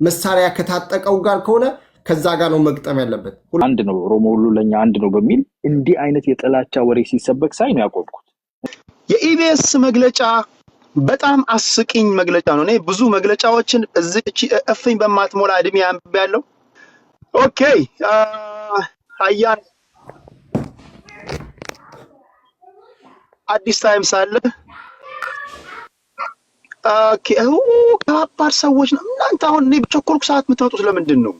መሳሪያ ከታጠቀው ጋር ከሆነ ከዛ ጋር ነው መግጠም ያለበት። አንድ ነው ኦሮሞ ሁሉ ለኛ አንድ ነው በሚል እንዲህ አይነት የጥላቻ ወሬ ሲሰበክ ሳይ ነው ያቆምኩት። የኢቢኤስ መግለጫ በጣም አስቂኝ መግለጫ ነው። እኔ ብዙ መግለጫዎችን እዚች እፍኝ በማትሞላ እድሜ አንብቤያለሁ። ኦኬ አያን አዲስ ታይምስ አለ። ኦኬ ከባድ ሰዎች ነው እናንተ። አሁን እኔ በቸኮልኩ ሰዓት የምትመጡት ለምንድን ነው?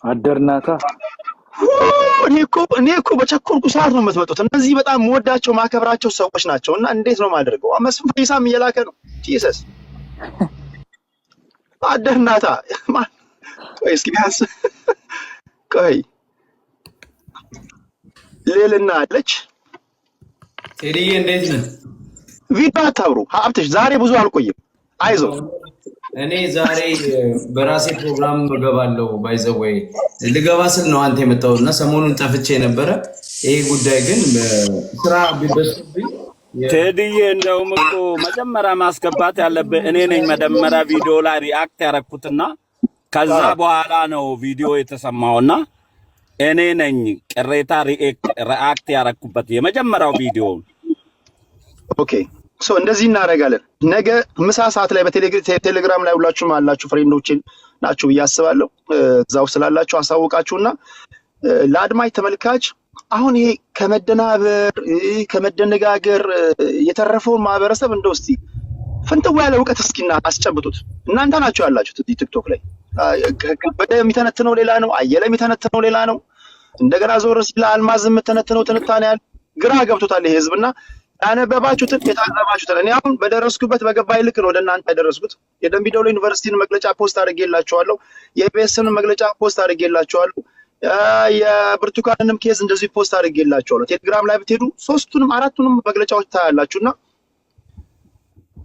አደርናታ እኔ እኮ በቸኮልኩ ሰዓት ነው የምትመጡት። እነዚህ በጣም የምወዳቸው ማከብራቸው ሰዎች ናቸው እና እንዴት ነው ማድረገው? መስፍን ፈይሳም እየላከ ነው። ጂሰስ አደርናታ ቆይ እስኪ ቢያንስ ቆይ ሌልና አለች። ቴዲዬ እንዴት ነህ? ቪዲዮ አታብሩ ሀብትሽ። ዛሬ ብዙ አልቆይም፣ አይዞ። እኔ ዛሬ በራሴ ፕሮግራም እገባለሁ። ባይዘወይ ልገባ ስል ነው አንተ የመጣው እና ሰሞኑን ጠፍቼ ነበረ። ይሄ ጉዳይ ግን ስራ ቢበስብኝ ቴዲዬ እንደውም እኮ መጀመሪያ ማስገባት ያለብህ እኔ ነኝ። መጀመሪያ ቪዲዮ ላይ ሪአክት ያረኩትና ከዛ በኋላ ነው ቪዲዮ የተሰማውና እኔ ነኝ ቅሬታ ሪአክት ያረኩበት የመጀመሪያው ቪዲዮ። ኦኬ ሶ እንደዚህ እናደርጋለን። ነገ ምሳ ሰዓት ላይ በቴሌግራም ላይ ሁላችሁም አላችሁ፣ ፍሬንዶችን ናችሁ ብዬ አስባለሁ። እዛው ስላላችሁ አሳውቃችሁና ለአድማጭ ተመልካች አሁን ይሄ ከመደናበር ከመደነጋገር የተረፈውን ማህበረሰብ እንደው እስቲ ፍንጥዋ ያለ እውቀት እስኪና አስጨብጡት። እናንተ ናችሁ ያላችሁት እዚህ ቲክቶክ ላይ። ከበደ የሚተነትነው ሌላ ነው፣ አየለ የሚተነትነው ሌላ ነው። እንደገና ዞር ሲል አልማዝ የምተነትነው ትንታኔ ያለ ግራ ገብቶታል ይሄ ህዝብና ያነበባችሁትን የታዘባችሁትን። እኔ አሁን በደረስኩበት በገባይ ልክ ነው ወደ እናንተ ያደረስኩት። የደምቢ ዶሎ ዩኒቨርሲቲን መግለጫ ፖስት አድርጌላችኋለሁ። የኢቢኤስን መግለጫ ፖስት አድርጌላችኋለሁ። የብርቱካንንም ኬዝ እንደዚህ ፖስት አድርጌላችኋለሁ። ቴሌግራም ላይ ብትሄዱ ሶስቱንም አራቱንም መግለጫዎች ታያላችሁና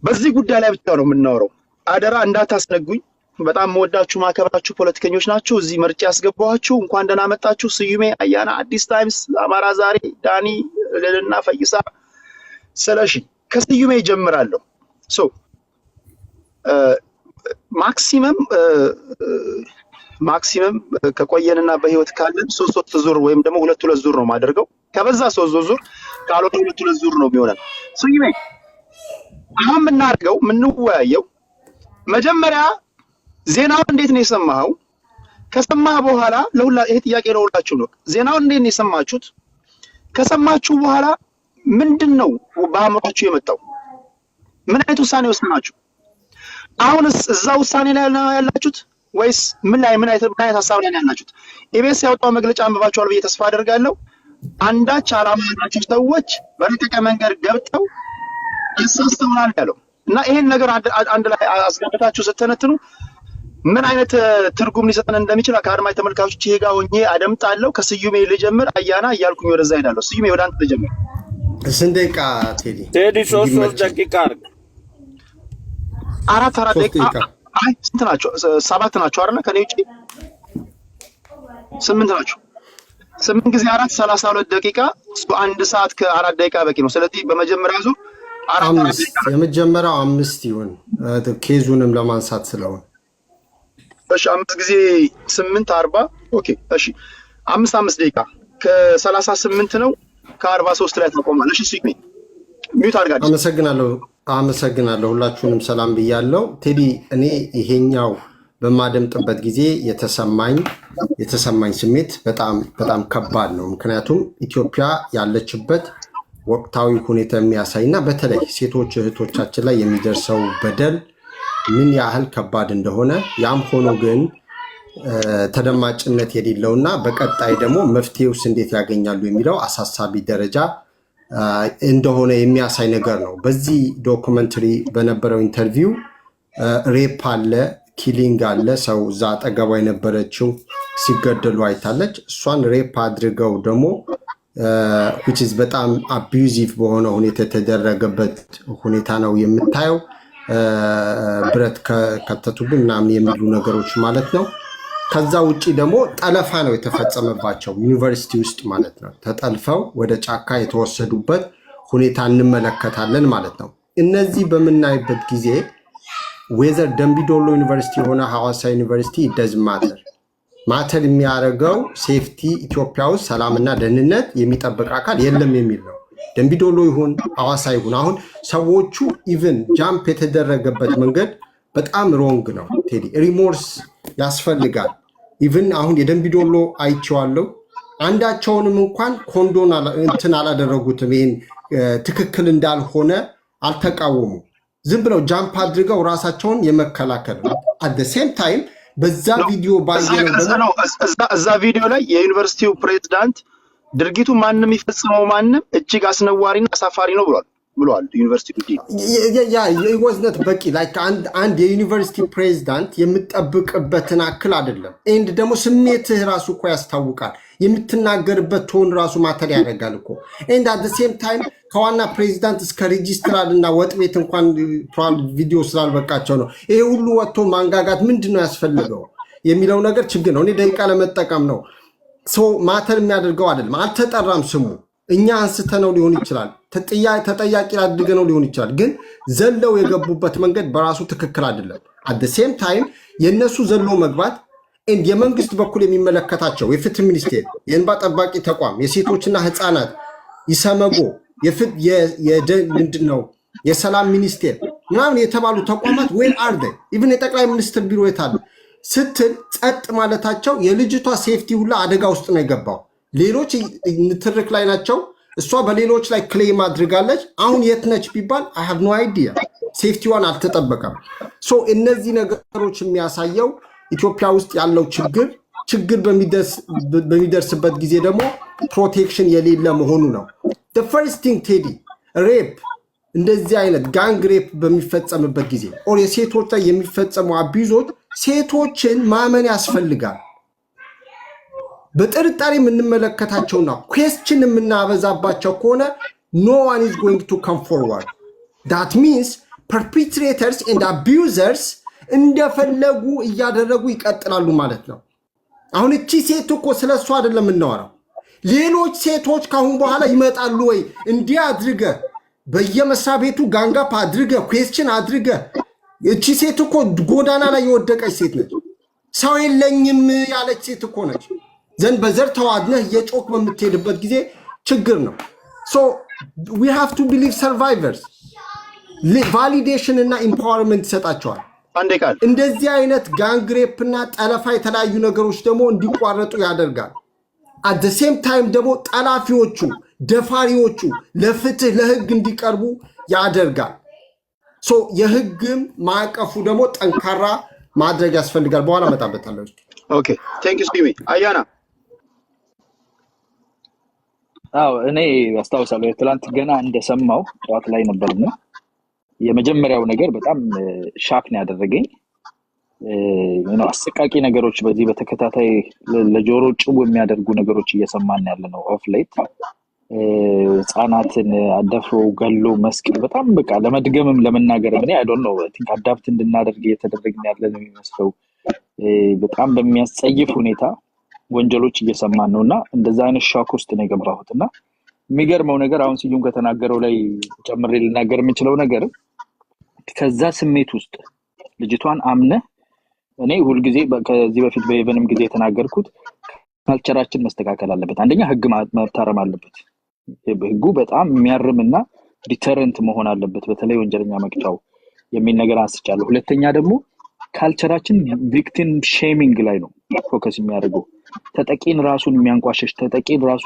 በዚህ ጉዳይ ላይ ብቻ ነው የምናወራው። አደራ እንዳታስነጉኝ። በጣም መወዳችሁ ማከብራችሁ ፖለቲከኞች ናችሁ። እዚህ መርጬ ያስገባኋችሁ እንኳን ደህና መጣችሁ። ስዩሜ አያና፣ አዲስ ታይምስ፣ አማራ ዛሬ፣ ዳኒ ልልና ፈይሳ ስለሺ። ከስዩሜ ይጀምራለሁ። ሶ ማክሲመም ከቆየንና በህይወት ካለን ሶስት ዙር ወይም ደግሞ ሁለት ዙር ነው ማደርገው። ከበዛ ሶስት ዙር ካልሆነ ሁለት ዙር ነው የሚሆነው። ስዩሜ አሁን የምናደርገው የምንወያየው መጀመሪያ ዜናውን እንዴት ነው የሰማኸው? ከሰማህ በኋላ ይሄ ጥያቄ ለሁላችሁ ነው። ዜናውን እንዴት ነው የሰማችሁት? ከሰማችሁ በኋላ ምንድነው በአእምሯችሁ የመጣው? ምን አይነት ውሳኔ ወሰናችሁ? አሁንስ እዛ ውሳኔ ላይ ያላችሁት ወይስ ምን አይነት ሀሳብ ላይ ያላችሁት? ኢቢኤስ ያወጣው መግለጫ አንብባችኋል ብዬ ተስፋ አደርጋለሁ። አንዳች ዓላማ ያላችሁ ሰዎች በረቀቀ መንገድ ገብተው ይሰስተውናል ያለው እና ይሄን ነገር አንድ ላይ አስገብታችሁ ስትተነትኑ ምን አይነት ትርጉም ሊሰጠን እንደሚችል ከአድማጭ ተመልካቾች ጋር ሆኜ አደምጣለሁ። ከስዩሜ ልጀምር አያና እያልኩኝ ወደዛ ሄዳለሁ። ስዩሜ ወደ አንተ ልጀምር። ስንት ደቂቃ ቴዲ? ሶስት ደቂቃ አድርግ። አራት ደቂቃ። አይ ስንት ናቸው? 7 ናቸው አይደል? ከኔ ውጪ 8 ናቸው። 8 ጊዜ 4 32 ደቂቃ። አንድ ሰዓት ከ4 ደቂቃ በቂ ነው። ስለዚህ በመጀመሪያ ዙር የመጀመሪያው 5 ይሁን ኬዙንም ለማንሳት ስለሆነ እሺ 5 ጊዜ 8 40 ኦኬ እሺ 5 ደቂቃ ከ38 ነው ከ43 ላይ ተቆማል። እሺ ሲግኒ ሚዩት አድርጋችሁ። አመሰግናለሁ ሁላችሁንም ሰላም ብያለሁ። ቴዲ እኔ ይሄኛው በማደምጥበት ጊዜ የተሰማኝ ስሜት በጣም ከባድ ነው። ምክንያቱም ኢትዮጵያ ያለችበት ወቅታዊ ሁኔታ የሚያሳይና በተለይ ሴቶች እህቶቻችን ላይ የሚደርሰው በደል ምን ያህል ከባድ እንደሆነ ያም ሆኖ ግን ተደማጭነት የሌለውና በቀጣይ ደግሞ መፍትሄውስ እንዴት ያገኛሉ የሚለው አሳሳቢ ደረጃ እንደሆነ የሚያሳይ ነገር ነው። በዚህ ዶክመንተሪ በነበረው ኢንተርቪው ሬፕ አለ፣ ኪሊንግ አለ። ሰው እዛ አጠገቧ የነበረችው ሲገደሉ አይታለች። እሷን ሬፕ አድርገው ደግሞ which is በጣም አቢዩዚቭ በሆነ ሁኔታ የተደረገበት ሁኔታ ነው የምታየው። ብረት ከተቱብን ምናምን የሚሉ ነገሮች ማለት ነው። ከዛ ውጪ ደግሞ ጠለፋ ነው የተፈጸመባቸው ዩኒቨርሲቲ ውስጥ ማለት ነው። ተጠልፈው ወደ ጫካ የተወሰዱበት ሁኔታ እንመለከታለን ማለት ነው። እነዚህ በምናይበት ጊዜ ዌዘር ደምቢዶሎ ዩኒቨርሲቲ ሆነ ሐዋሳ ዩኒቨርሲቲ ደዝ ማተር የሚያደርገው ሴፍቲ ኢትዮጵያ ውስጥ ሰላምና ደህንነት የሚጠብቅ አካል የለም የሚል ነው። ደምቢዶሎ ይሁን ሐዋሳ ይሁን አሁን ሰዎቹ ኢቭን ጃምፕ የተደረገበት መንገድ በጣም ሮንግ ነው። ቴዲ ሪሞርስ ያስፈልጋል። ኢቭን አሁን የደምቢዶሎ አይቼዋለሁ። አንዳቸውንም እንኳን ኮንዶን እንትን አላደረጉትም። ይህን ትክክል እንዳልሆነ አልተቃወሙም። ዝም ብለው ጃምፕ አድርገው ራሳቸውን የመከላከል ነው። አት ዘ ሴም ታይም በዛ ቪዲዮ ባየነው እዛ ቪዲዮ ላይ የዩኒቨርሲቲው ፕሬዝዳንት ድርጊቱ ማንም ይፈጽመው ማንም እጅግ አስነዋሪና አሳፋሪ ነው ብሏል። ዩኒቨርሲቲ ወዝነት በቂ ላይክ አንድ የዩኒቨርሲቲ ፕሬዝዳንት የምጠብቅበትን አክል አይደለም። ኤንድ ደግሞ ስሜትህ ራሱ እኮ ያስታውቃል። የምትናገርበት ቶን ራሱ ማተር ያደርጋል እኮ። ኤንድ አት ሴም ታይም ከዋና ፕሬዚዳንት እስከ ሬጂስትራል እና ወጥ ቤት እንኳን ቪዲዮ ስላልበቃቸው ነው ይሄ ሁሉ ወጥቶ ማንጋጋት ምንድነው ያስፈልገው የሚለው ነገር ችግር ነው። እኔ ደቂቃ ለመጠቀም ነው። ሰው ማተር የሚያደርገው አይደለም። አልተጠራም ስሙ። እኛ አንስተነው ሊሆን ይችላል፣ ተጠያቂ አድርገነው ሊሆን ይችላል። ግን ዘለው የገቡበት መንገድ በራሱ ትክክል አይደለም። አት ሴም ታይም የነሱ ዘሎ መግባት የመንግስት በኩል የሚመለከታቸው የፍትህ ሚኒስቴር፣ የእንባ ጠባቂ ተቋም፣ የሴቶችና ህፃናት ይሰመጎ ምንድነው የሰላም ሚኒስቴር ምናምን የተባሉ ተቋማት ዌር አር ዴይ ኢቭን የጠቅላይ ሚኒስትር ቢሮ የታለ ስትል ጸጥ ማለታቸው የልጅቷ ሴፍቲ ሁላ አደጋ ውስጥ ነው የገባው። ሌሎች ንትርክ ላይ ናቸው። እሷ በሌሎች ላይ ክሌም አድርጋለች። አሁን የት ነች ቢባል አይ ሃቭ ኖ አይዲያ። ሴፍቲዋን አልተጠበቀም። ሶ እነዚህ ነገሮች የሚያሳየው ኢትዮጵያ ውስጥ ያለው ችግር በሚደርስበት ጊዜ ደግሞ ፕሮቴክሽን የሌለ መሆኑ ነው። the first thing ቴዲ ሬፕ እንደዚህ አይነት ጋንግ ሬፕ በሚፈጸምበት ጊዜ ኦር የሴቶች ላይ የሚፈጸሙ አቢዞች ሴቶችን ማመን ያስፈልጋል። በጥርጣሬ የምንመለከታቸውና ኩዌስችን የምናበዛባቸው ከሆነ no one is going to come forward. that means perpetrators and abusers እንደፈለጉ እያደረጉ ይቀጥላሉ ማለት ነው። አሁን እቺ ሴት እኮ ስለሷ አይደለም እናወራው። ሌሎች ሴቶች ካሁን በኋላ ይመጣሉ ወይ እንዲህ አድርገ በየመስሪያ ቤቱ ጋንጋፕ አድርገ ኩዌስችን አድርገ። እቺ ሴት እኮ ጎዳና ላይ የወደቀች ሴት ነች። ሰው የለኝም ያለች ሴት እኮ ነች። ዘንድ በዘር ተዋድነህ የጮክ በምትሄድበት ጊዜ ችግር ነው። so we have to believe survivors validation እና empowerment ይሰጣቸዋል። እንደዚህ አይነት ጋንግ ሬፕ እና ጠለፋ የተለያዩ ነገሮች ደግሞ እንዲቋረጡ ያደርጋል። at the same time ደግሞ ጠላፊዎቹ ደፋሪዎቹ ለፍትህ ለህግ እንዲቀርቡ ያደርጋል። so የህግም ማዕቀፉ ደግሞ ጠንካራ ማድረግ ያስፈልጋል። በኋላ መጣበታለሁ። ኦኬ ቴንክ ዩ ስቲሚ አያና። እኔ አስታውሳለሁ ትላንት ገና እንደሰማው ጠዋት ላይ ነበርና የመጀመሪያው ነገር በጣም ሻክ ነው ያደረገኝ። አሰቃቂ ነገሮች በዚህ በተከታታይ ለጆሮ ጭው የሚያደርጉ ነገሮች እየሰማን ያለ ነው። ኦፍ ሌት ህፃናትን አደፍሮ ገሎ መስቀል በጣም በቃ ለመድገምም ለመናገር እኔ አይ ዶንት ኖ ቲንክ አዳፕት እንድናደርግ እየተደረግን ያለ ነው የሚመስለው። በጣም በሚያስጸይፍ ሁኔታ ወንጀሎች እየሰማን ነውና እንደዛ አይነት ሻክ ውስጥ ነው የገባሁትና የሚገርመው ነገር አሁን ሲዩም ከተናገረው ላይ ጨምሬ ልናገር የምችለው ነገር ከዛ ስሜት ውስጥ ልጅቷን አምነ እኔ ሁሉ ጊዜ ከዚህ በፊት በኢቨንም ጊዜ የተናገርኩት ካልቸራችን መስተካከል አለበት። አንደኛ ህግ መታረም አለበት። ህጉ በጣም የሚያርምና ዲተረንት መሆን አለበት። በተለይ ወንጀለኛ መቅጫው የሚል ነገር አንስቻለሁ። ሁለተኛ ደግሞ ካልቸራችን ቪክቲም ሼሚንግ ላይ ነው ፎከስ የሚያደርገው። ተጠቂን ራሱን የሚያንቋሸሽ ተጠቂን ራሱ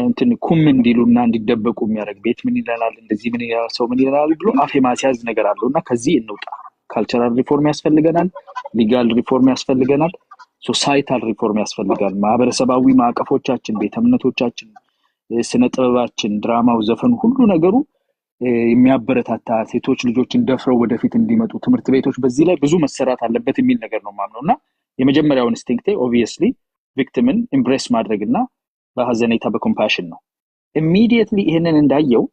እንትን ኩም እንዲሉና እንዲደበቁ የሚያደርግ ቤት ምን ይላል እንደዚህ ምን ይላል ሰው ምን ይላል ብሎ አፍ የማስያዝ ነገር አለውና ከዚህ እንውጣ። ካልቸራል ሪፎርም ያስፈልገናል፣ ሊጋል ሪፎርም ያስፈልገናል፣ ሶሳይታል ሪፎርም ያስፈልጋል። ማህበረሰባዊ ማዕቀፎቻችን፣ ቤተ እምነቶቻችን፣ ስነ ጥበባችን፣ ድራማው፣ ዘፈኑ ሁሉ ነገሩ የሚያበረታታ ሴቶች ልጆችን ደፍረው ወደፊት እንዲመጡ ትምህርት ቤቶች በዚህ ላይ ብዙ መሰራት አለበት የሚል ነገር ነው ማምነውና የመጀመሪያው ኢንስቲንክቴ ኦብቪየስሊ ቪክቲምን ኢምብሬስ ማድረግና በሐዘኔታ በኮምፓሽን ነው። ኢሚዲየትሊ ይሄንን እንዳየው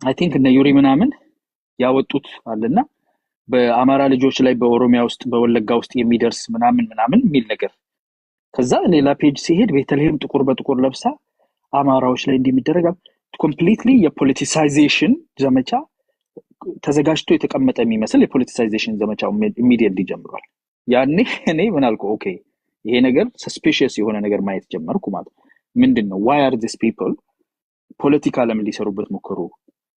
አይ ቲንክ እነ ዩሪ ምናምን ያወጡት አለና በአማራ ልጆች ላይ በኦሮሚያ ውስጥ በወለጋ ውስጥ የሚደርስ ምናምን የሚል ነገር ከዛ ሌላ ፔጅ ሲሄድ ቤተልሔም ጥቁር በጥቁር ለብሳ አማራዎች ላይ እንደሚደረግ ኮምፕሊትሊ የፖለቲሳይዜሽን ዘመቻ ተዘጋጅቶ የተቀመጠ የሚመስል የፖለቲሳይዜሽን ዘመቻው ኢሚዲየትሊ ጀምሯል። ያኔ እኔ ምን አልኩ ኦኬ ይሄ ነገር ሰስፒሺየስ የሆነ ነገር ማየት ጀመርኩ ማለት ምንድነው why are these people ፖለቲካ ለምን ሊሰሩበት ሞከሩ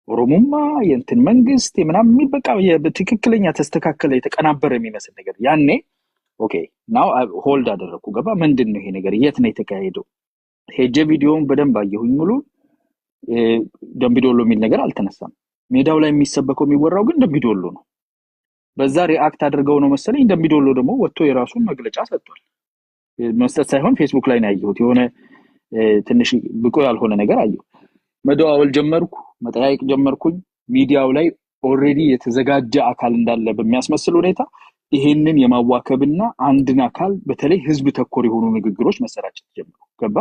ኦሮሞማ የእንትን መንግስት የምናም የሚበቃ በትክክለኛ ተስተካከለ የተቀናበረ የሚመስል ነገር ያኔ ኦኬ ናው ሆልድ አደረኩ ገባ ምንድነው ይሄ ነገር የት ነው የተካሄደው ሄጄ ቪዲዮውን በደንብ አየሁኝ ሙሉ ደምቢዶሎ የሚል ነገር አልተነሳም ሜዳው ላይ የሚሰበከው የሚወራው ግን ደምቢዶሎ ነው በዛ ሪአክት አድርገው ነው መሰለኝ ደምቢዶሎ ደግሞ ወጥቶ የራሱን መግለጫ ሰጥቷል መስጠት ሳይሆን ፌስቡክ ላይ ነው ያየሁት የሆነ ትንሽ ብቆ ያልሆነ ነገር አየሁ መደዋወል ጀመርኩ መጠያየቅ ጀመርኩኝ ሚዲያው ላይ ኦሬዲ የተዘጋጀ አካል እንዳለ በሚያስመስል ሁኔታ ይሄንን የማዋከብና አንድን አካል በተለይ ህዝብ ተኮር የሆኑ ንግግሮች መሰራጨት ጀመሩ ገባ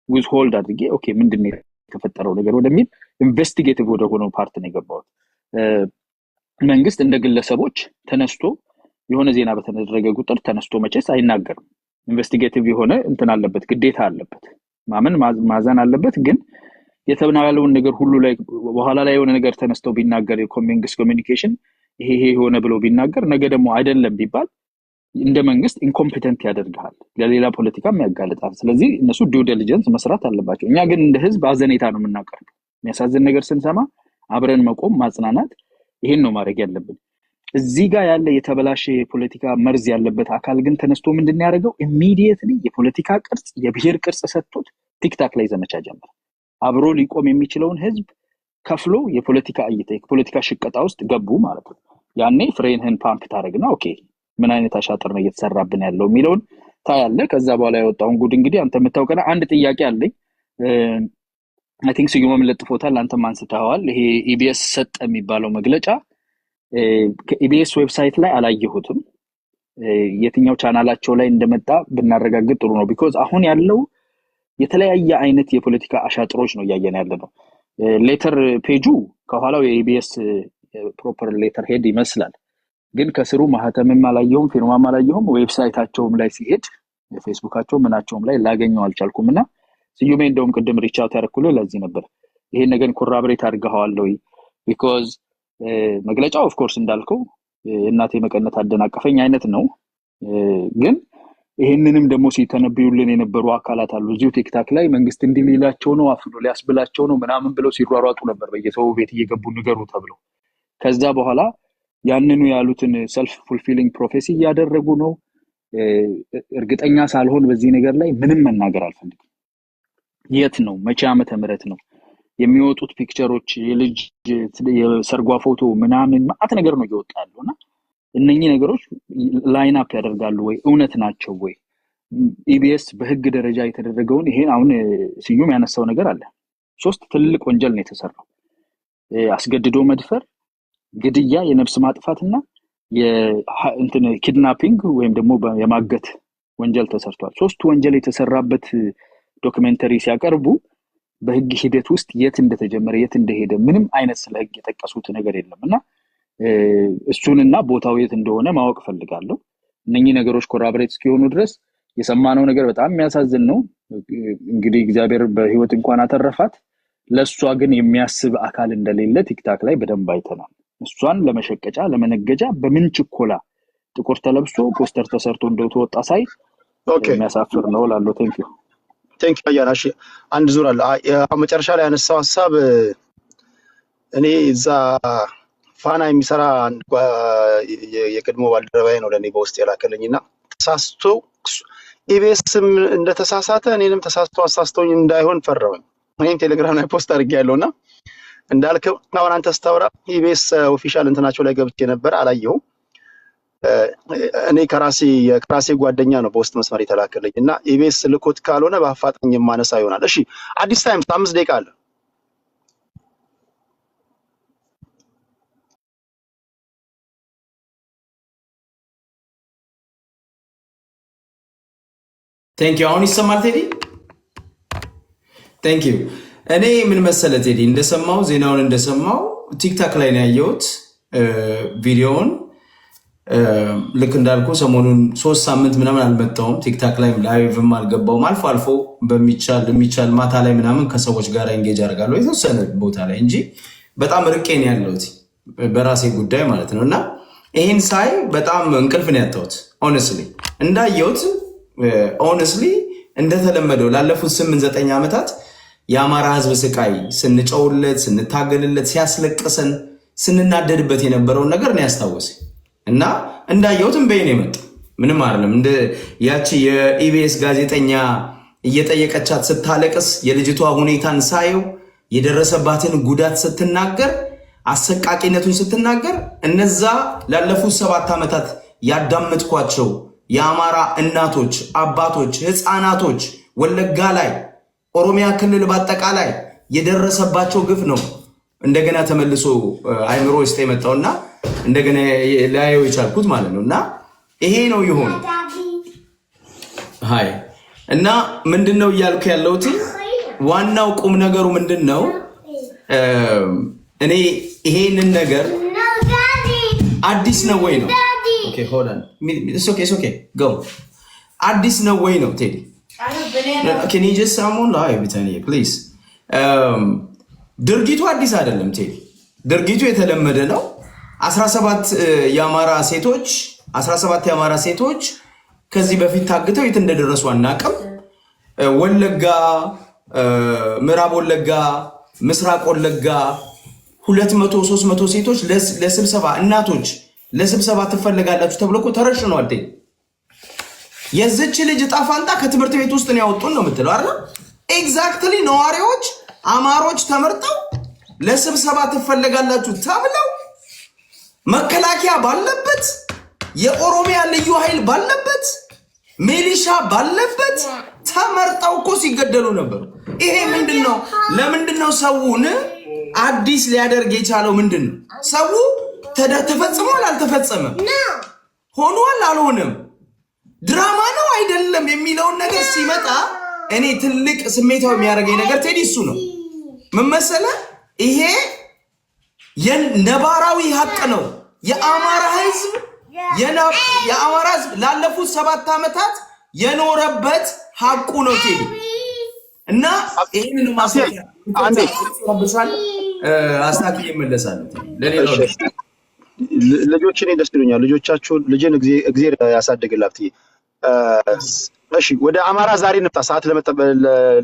with hold አድርጌ ኦኬ ምንድነው የተፈጠረው ነገር ወደሚል ኢንቨስቲጌቲቭ ወደ ሆነው ፓርት ነው የገባው መንግስት እንደ ግለሰቦች ተነስቶ የሆነ ዜና በተደረገ ቁጥር ተነስቶ መቼስ አይናገርም ኢንቨስቲጌቲቭ የሆነ እንትን አለበት ግዴታ አለበት ማመን ማዘን አለበት ግን የተብናለውን ነገር ሁሉ ላይ በኋላ ላይ የሆነ ነገር ተነስተው ቢናገር የኮሚኒኬሽን ኮሚኒኬሽን ይሄ ሆነ ብሎ ቢናገር ነገ ደግሞ አይደለም ቢባል እንደ መንግስት ኢንኮምፒተንት ያደርጋል ለሌላ ፖለቲካም ያጋልጣል ስለዚህ እነሱ ዲው ዲሊጀንስ መስራት አለባቸው እኛ ግን እንደ ህዝብ አዘኔታ ነው የምናቀርበው የሚያሳዝን ነገር ስንሰማ አብረን መቆም ማጽናናት ይሄን ነው ማድረግ ያለብን እዚህ ጋር ያለ የተበላሸ የፖለቲካ መርዝ ያለበት አካል ግን ተነስቶ ምንድነው ያደረገው ኢሚዲየትሊ የፖለቲካ ቅርጽ የብሔር ቅርጽ ሰጥቶት ቲክታክ ላይ ዘመቻ ጀመረ አብሮ ሊቆም የሚችለውን ህዝብ ከፍሎ የፖለቲካ እይታ የፖለቲካ ሽቀጣ ውስጥ ገቡ ማለት ነው ያኔ ፍሬንህን ፓምፕ ታረግና ኦኬ ምን አይነት አሻጥር ነው እየተሰራብን ያለው ሚሊዮን ታያለ ከዛ በኋላ ያወጣውን ጉድ እንግዲህ አንተ መታወቀና አንድ ጥያቄ አለኝ አይ ቲንክ ሲዩም ለጥፎታል አንተ ማንስተዋል ይሄ ኢቢኤስ ሰጠ የሚባለው መግለጫ ከኢቢኤስ ዌብሳይት ላይ አላየሁትም የትኛው ቻናላቸው ላይ እንደመጣ ብናረጋግጥ ጥሩ ነው because አሁን ያለው የተለያየ አይነት የፖለቲካ አሻጥሮች ነው ያያየን ያለነው ሌተር ፔጁ ከኋላው የኢቢኤስ ፕሮፐር ሌተር ሄድ ይመስላል ግን ከስሩ ማህተምም አላየሁም ፊርማም አላየሁም ዌብሳይታቸውም ላይ ሲሄድ ፌስቡካቸው ምናቸውም ላይ ላገኘው አልቻልኩምና ሲዩሜ እንደውም ቅድም ሪች አውት ያረኩልህ ለዚህ ነበር ይሄ ነገር ኮራብሬት አድርገዋል ወይ because መግለጫው ኦፍ ኮርስ እንዳልከው እናቴ መቀነት አደናቀፈኝ አይነት ነው ግን ይሄንንም ደግሞ ሲተነብዩልን የነበሩ አካላት አሉ እዚሁ ቲክታክ ላይ መንግስት እንዲሊላቸው ነው አፍኖ ሊያስብላቸው ነው ምናምን ብለው ሲሯሯጡ ነበር በየሰው ቤት እየገቡ ንገሩ ተብለው ከዛ በኋላ ያንኑ ያሉትን ሰልፍ ፉልፊሊንግ ፕሮፌሲ ያደረጉ ነው እርግጠኛ ሳልሆን በዚህ ነገር ላይ ምንም መናገር አልፈልግም የት ነው መቼ ዓመተ ምህረት ነው የሚወጡት ፒክቸሮች የልጅ የሰርጓ ፎቶ ምናምን ማአት ነገር ነው ይወጣሉና እነኚህ ነገሮች ላይን አፕ ያደርጋሉ ወይ እውነት ናቸው ወይ ኢቢኤስ በህግ ደረጃ የተደረገውን ይሄን አሁን ሲዩም ያነሳው ነገር አለ 3 ትልቅ ወንጀል ነው የተሰራው አስገድዶ መድፈር ግድያ የነፍስ ማጥፋትና የእንትን ኪድናፒንግ ወይም ደግሞ የማገት ወንጀል ተሰርቷል 3 ወንጀል የተሰራበት ዶክመንተሪ ሲያቀርቡ በህግ ሂደት ውስጥ የት እንደተጀመረ የት እንደሄደ ምንም አይነት ስለ ህግ የተጠቀሱት ነገር የለምና እሱንና ቦታው የት እንደሆነ ማወቅ ፈልጋለሁ እነኚህ ነገሮች ኮራብሬት እስኪሆኑ ድረስ የሰማነው ነገር በጣም የሚያሳዝን ነው እንግዲህ እግዚአብሔር በህይወት እንኳን አተረፋት ለሷ ግን የሚያስብ አካል እንደሌለ ቲክታክ ላይ በደንብ አይተናል እሷን ለመሸቀጫ ለመነገጃ በምን ችኮላ ጥቁር ተለብሶ ፖስተር ተሰርቶ እንደተወጣ ሳይ ኦኬ የሚያሳፍር ነው ላሎ ቴንክ ዩ አያራሽ አንድ ዙር አለ መጨረሻ ላይ ያነሳው ሐሳብ እኔ እዛ ፋና የሚሰራ የቀድሞ ባልደረባዬ ነው ለኔ በውስጥ ያላከለኝና ተሳስቶ ኢቢኤስም እንደተሳሳተ እኔንም ተሳስቶ አሳስቶኝ እንዳይሆን ፈራው እኔም ቴሌግራም ላይ ፖስት አድርጌያለሁና እንዳልከው አሁን አንተ ስታወራ ኢቢኤስ ኦፊሻል እንትናቸው ላይ ገብቼ ነበር አላየው እኔ ከራሴ ጓደኛ ነው በውስጥ መስመር የተላከለኝና ኢቢኤስ ልኮት ካልሆነ በአፋጣኝ ማነሳ ይሆናል እሺ አዲስ ታይምስ 5 ደቂቃ አለ ቴንክ ዩ አሁን ይሰማል ቴዲ ቴንክ ዩ እኔ ምን መሰለ ቴዲ እንደሰማው ዜናውን እንደሰማው ቲክታክ ላይ ነው ያየሁት ቪዲዮውን ልክ እንዳልኩ ሰሞኑን 3 ሳምንት ምናምን አልመጣውም ቲክታክ ላይ ላይቭም አልገባውም አልፎ አልፎ በሚቻል ማታ ላይ ምናምን ከሰዎች ጋር ኤንጌጅ አደርጋለሁ የተወሰነ ቦታ ላይ እንጂ በጣም ርቄ ነው ያለሁት በራሴ ጉዳይ ማለት ነው። እና ይህን ሳይ በጣም እንቅልፍ ነው ያጣሁት። ኦነስትሊ እንዳየሁት ኦነስትሊ እንደተለመደው ላለፉት 8-9 ዓመታት የአማራ ህዝብ ስቃይ ስንጨውለት፣ ስንታገልለት፣ ሲያስለቅሰን፣ ስንናደድበት የነበረውን ነገር ነው ያስታወሰኝ እና እንዳየሁትም በይን የመጣ ምንም አይደለም። እንደ ያቺ የኢቢኤስ ጋዜጠኛ እየጠየቀቻት ስታለቅስ የልጅቷ ሁኔታን ሳየው የደረሰባትን ጉዳት ስትናገር፣ አሰቃቂነቱን ስትናገር እነዛ ላለፉት 7 ዓመታት ያዳመጥኳቸው የአማራ እናቶች፣ አባቶች፣ ህፃናቶች ወለጋ ላይ ኦሮሚያ ክልል በአጠቃላይ የደረሰባቸው ግፍ ነው እንደገና ተመልሶ አይምሮ ውስጥ የመጣውና እንደገና ላየው የቻልኩት ማለት ነው። እና ይሄ ነው የሆነው። ሃይ እና ምንድነው እያልኩ ያለሁት ዋናው ቁም ነገሩ ምንድነው? እኔ ይሄንን ነገር አዲስ ነው ወይ ነው? ኦኬ ሆልድ ኦን ኢትስ ኦኬ ጎ አዲስ ነው ወይ ነው ቴዲ? Can you just someone live Britannia please? ድርጊቱ አዲስ አይደለም ቴዲ። ድርጊቱ የተለመደ ነው። 17 የአማራ ሴቶች ከዚህ በፊት ታግተው የት እንደደረሱ አናውቅም። ወለጋ፣ ምዕራብ ወለጋ፣ ምስራቅ ወለጋ 200-300 ሴቶች ለስብሰባ እናቶች ለስብሰባ ትፈልጋላችሁ ተብሎ እኮ ተረሽነዋል። የዚች ልጅ ዕጣ ፈንታ ከትምህርት ቤት ውስጥ ነው ያወጡን ነው የምትለው አይደል? ኤግዛክትሊ ነዋሪዎች አማሮች ተመርጠው ለስብሰባ ትፈልጋላችሁ ተብለው መከላከያ ባለበት፣ የኦሮሚያ ልዩ ኃይል ባለበት፣ ሚሊሻ ባለበት ተመርጠው እኮ ሲገደሉ ነበር። ይሄ ምንድነው? ለምንድነው ሰውን አዲስ ሊያደርግ የቻለው? ምንድነው? ሰው ተፈጽሟል አልተፈጸመም፣ ሆኗል አልሆነም፣ ድራማ ነው አይደለም የሚለውን ነገር ሲመጣ እኔ ትልቅ ስሜታዊ የሚያደርገኝ ነገር ቴዲ እሱ ነው። ምን መሰለህ? ይሄ የነባራዊ ሀቅ ነው። የአማራ ህዝብ ላለፉት 7 ዓመታት የኖረበት ሀቁ ነው ቴዲ። እና ይሄንን ማስረጃ አስታክዬ እመለሳለሁ። ልጆችን ደስ ይሉኛል። ልጅን እግዚአብሔር ያሳድግላት። እሺ ወደ አማራ ዛሬ እንምጣ፣ ሰዓት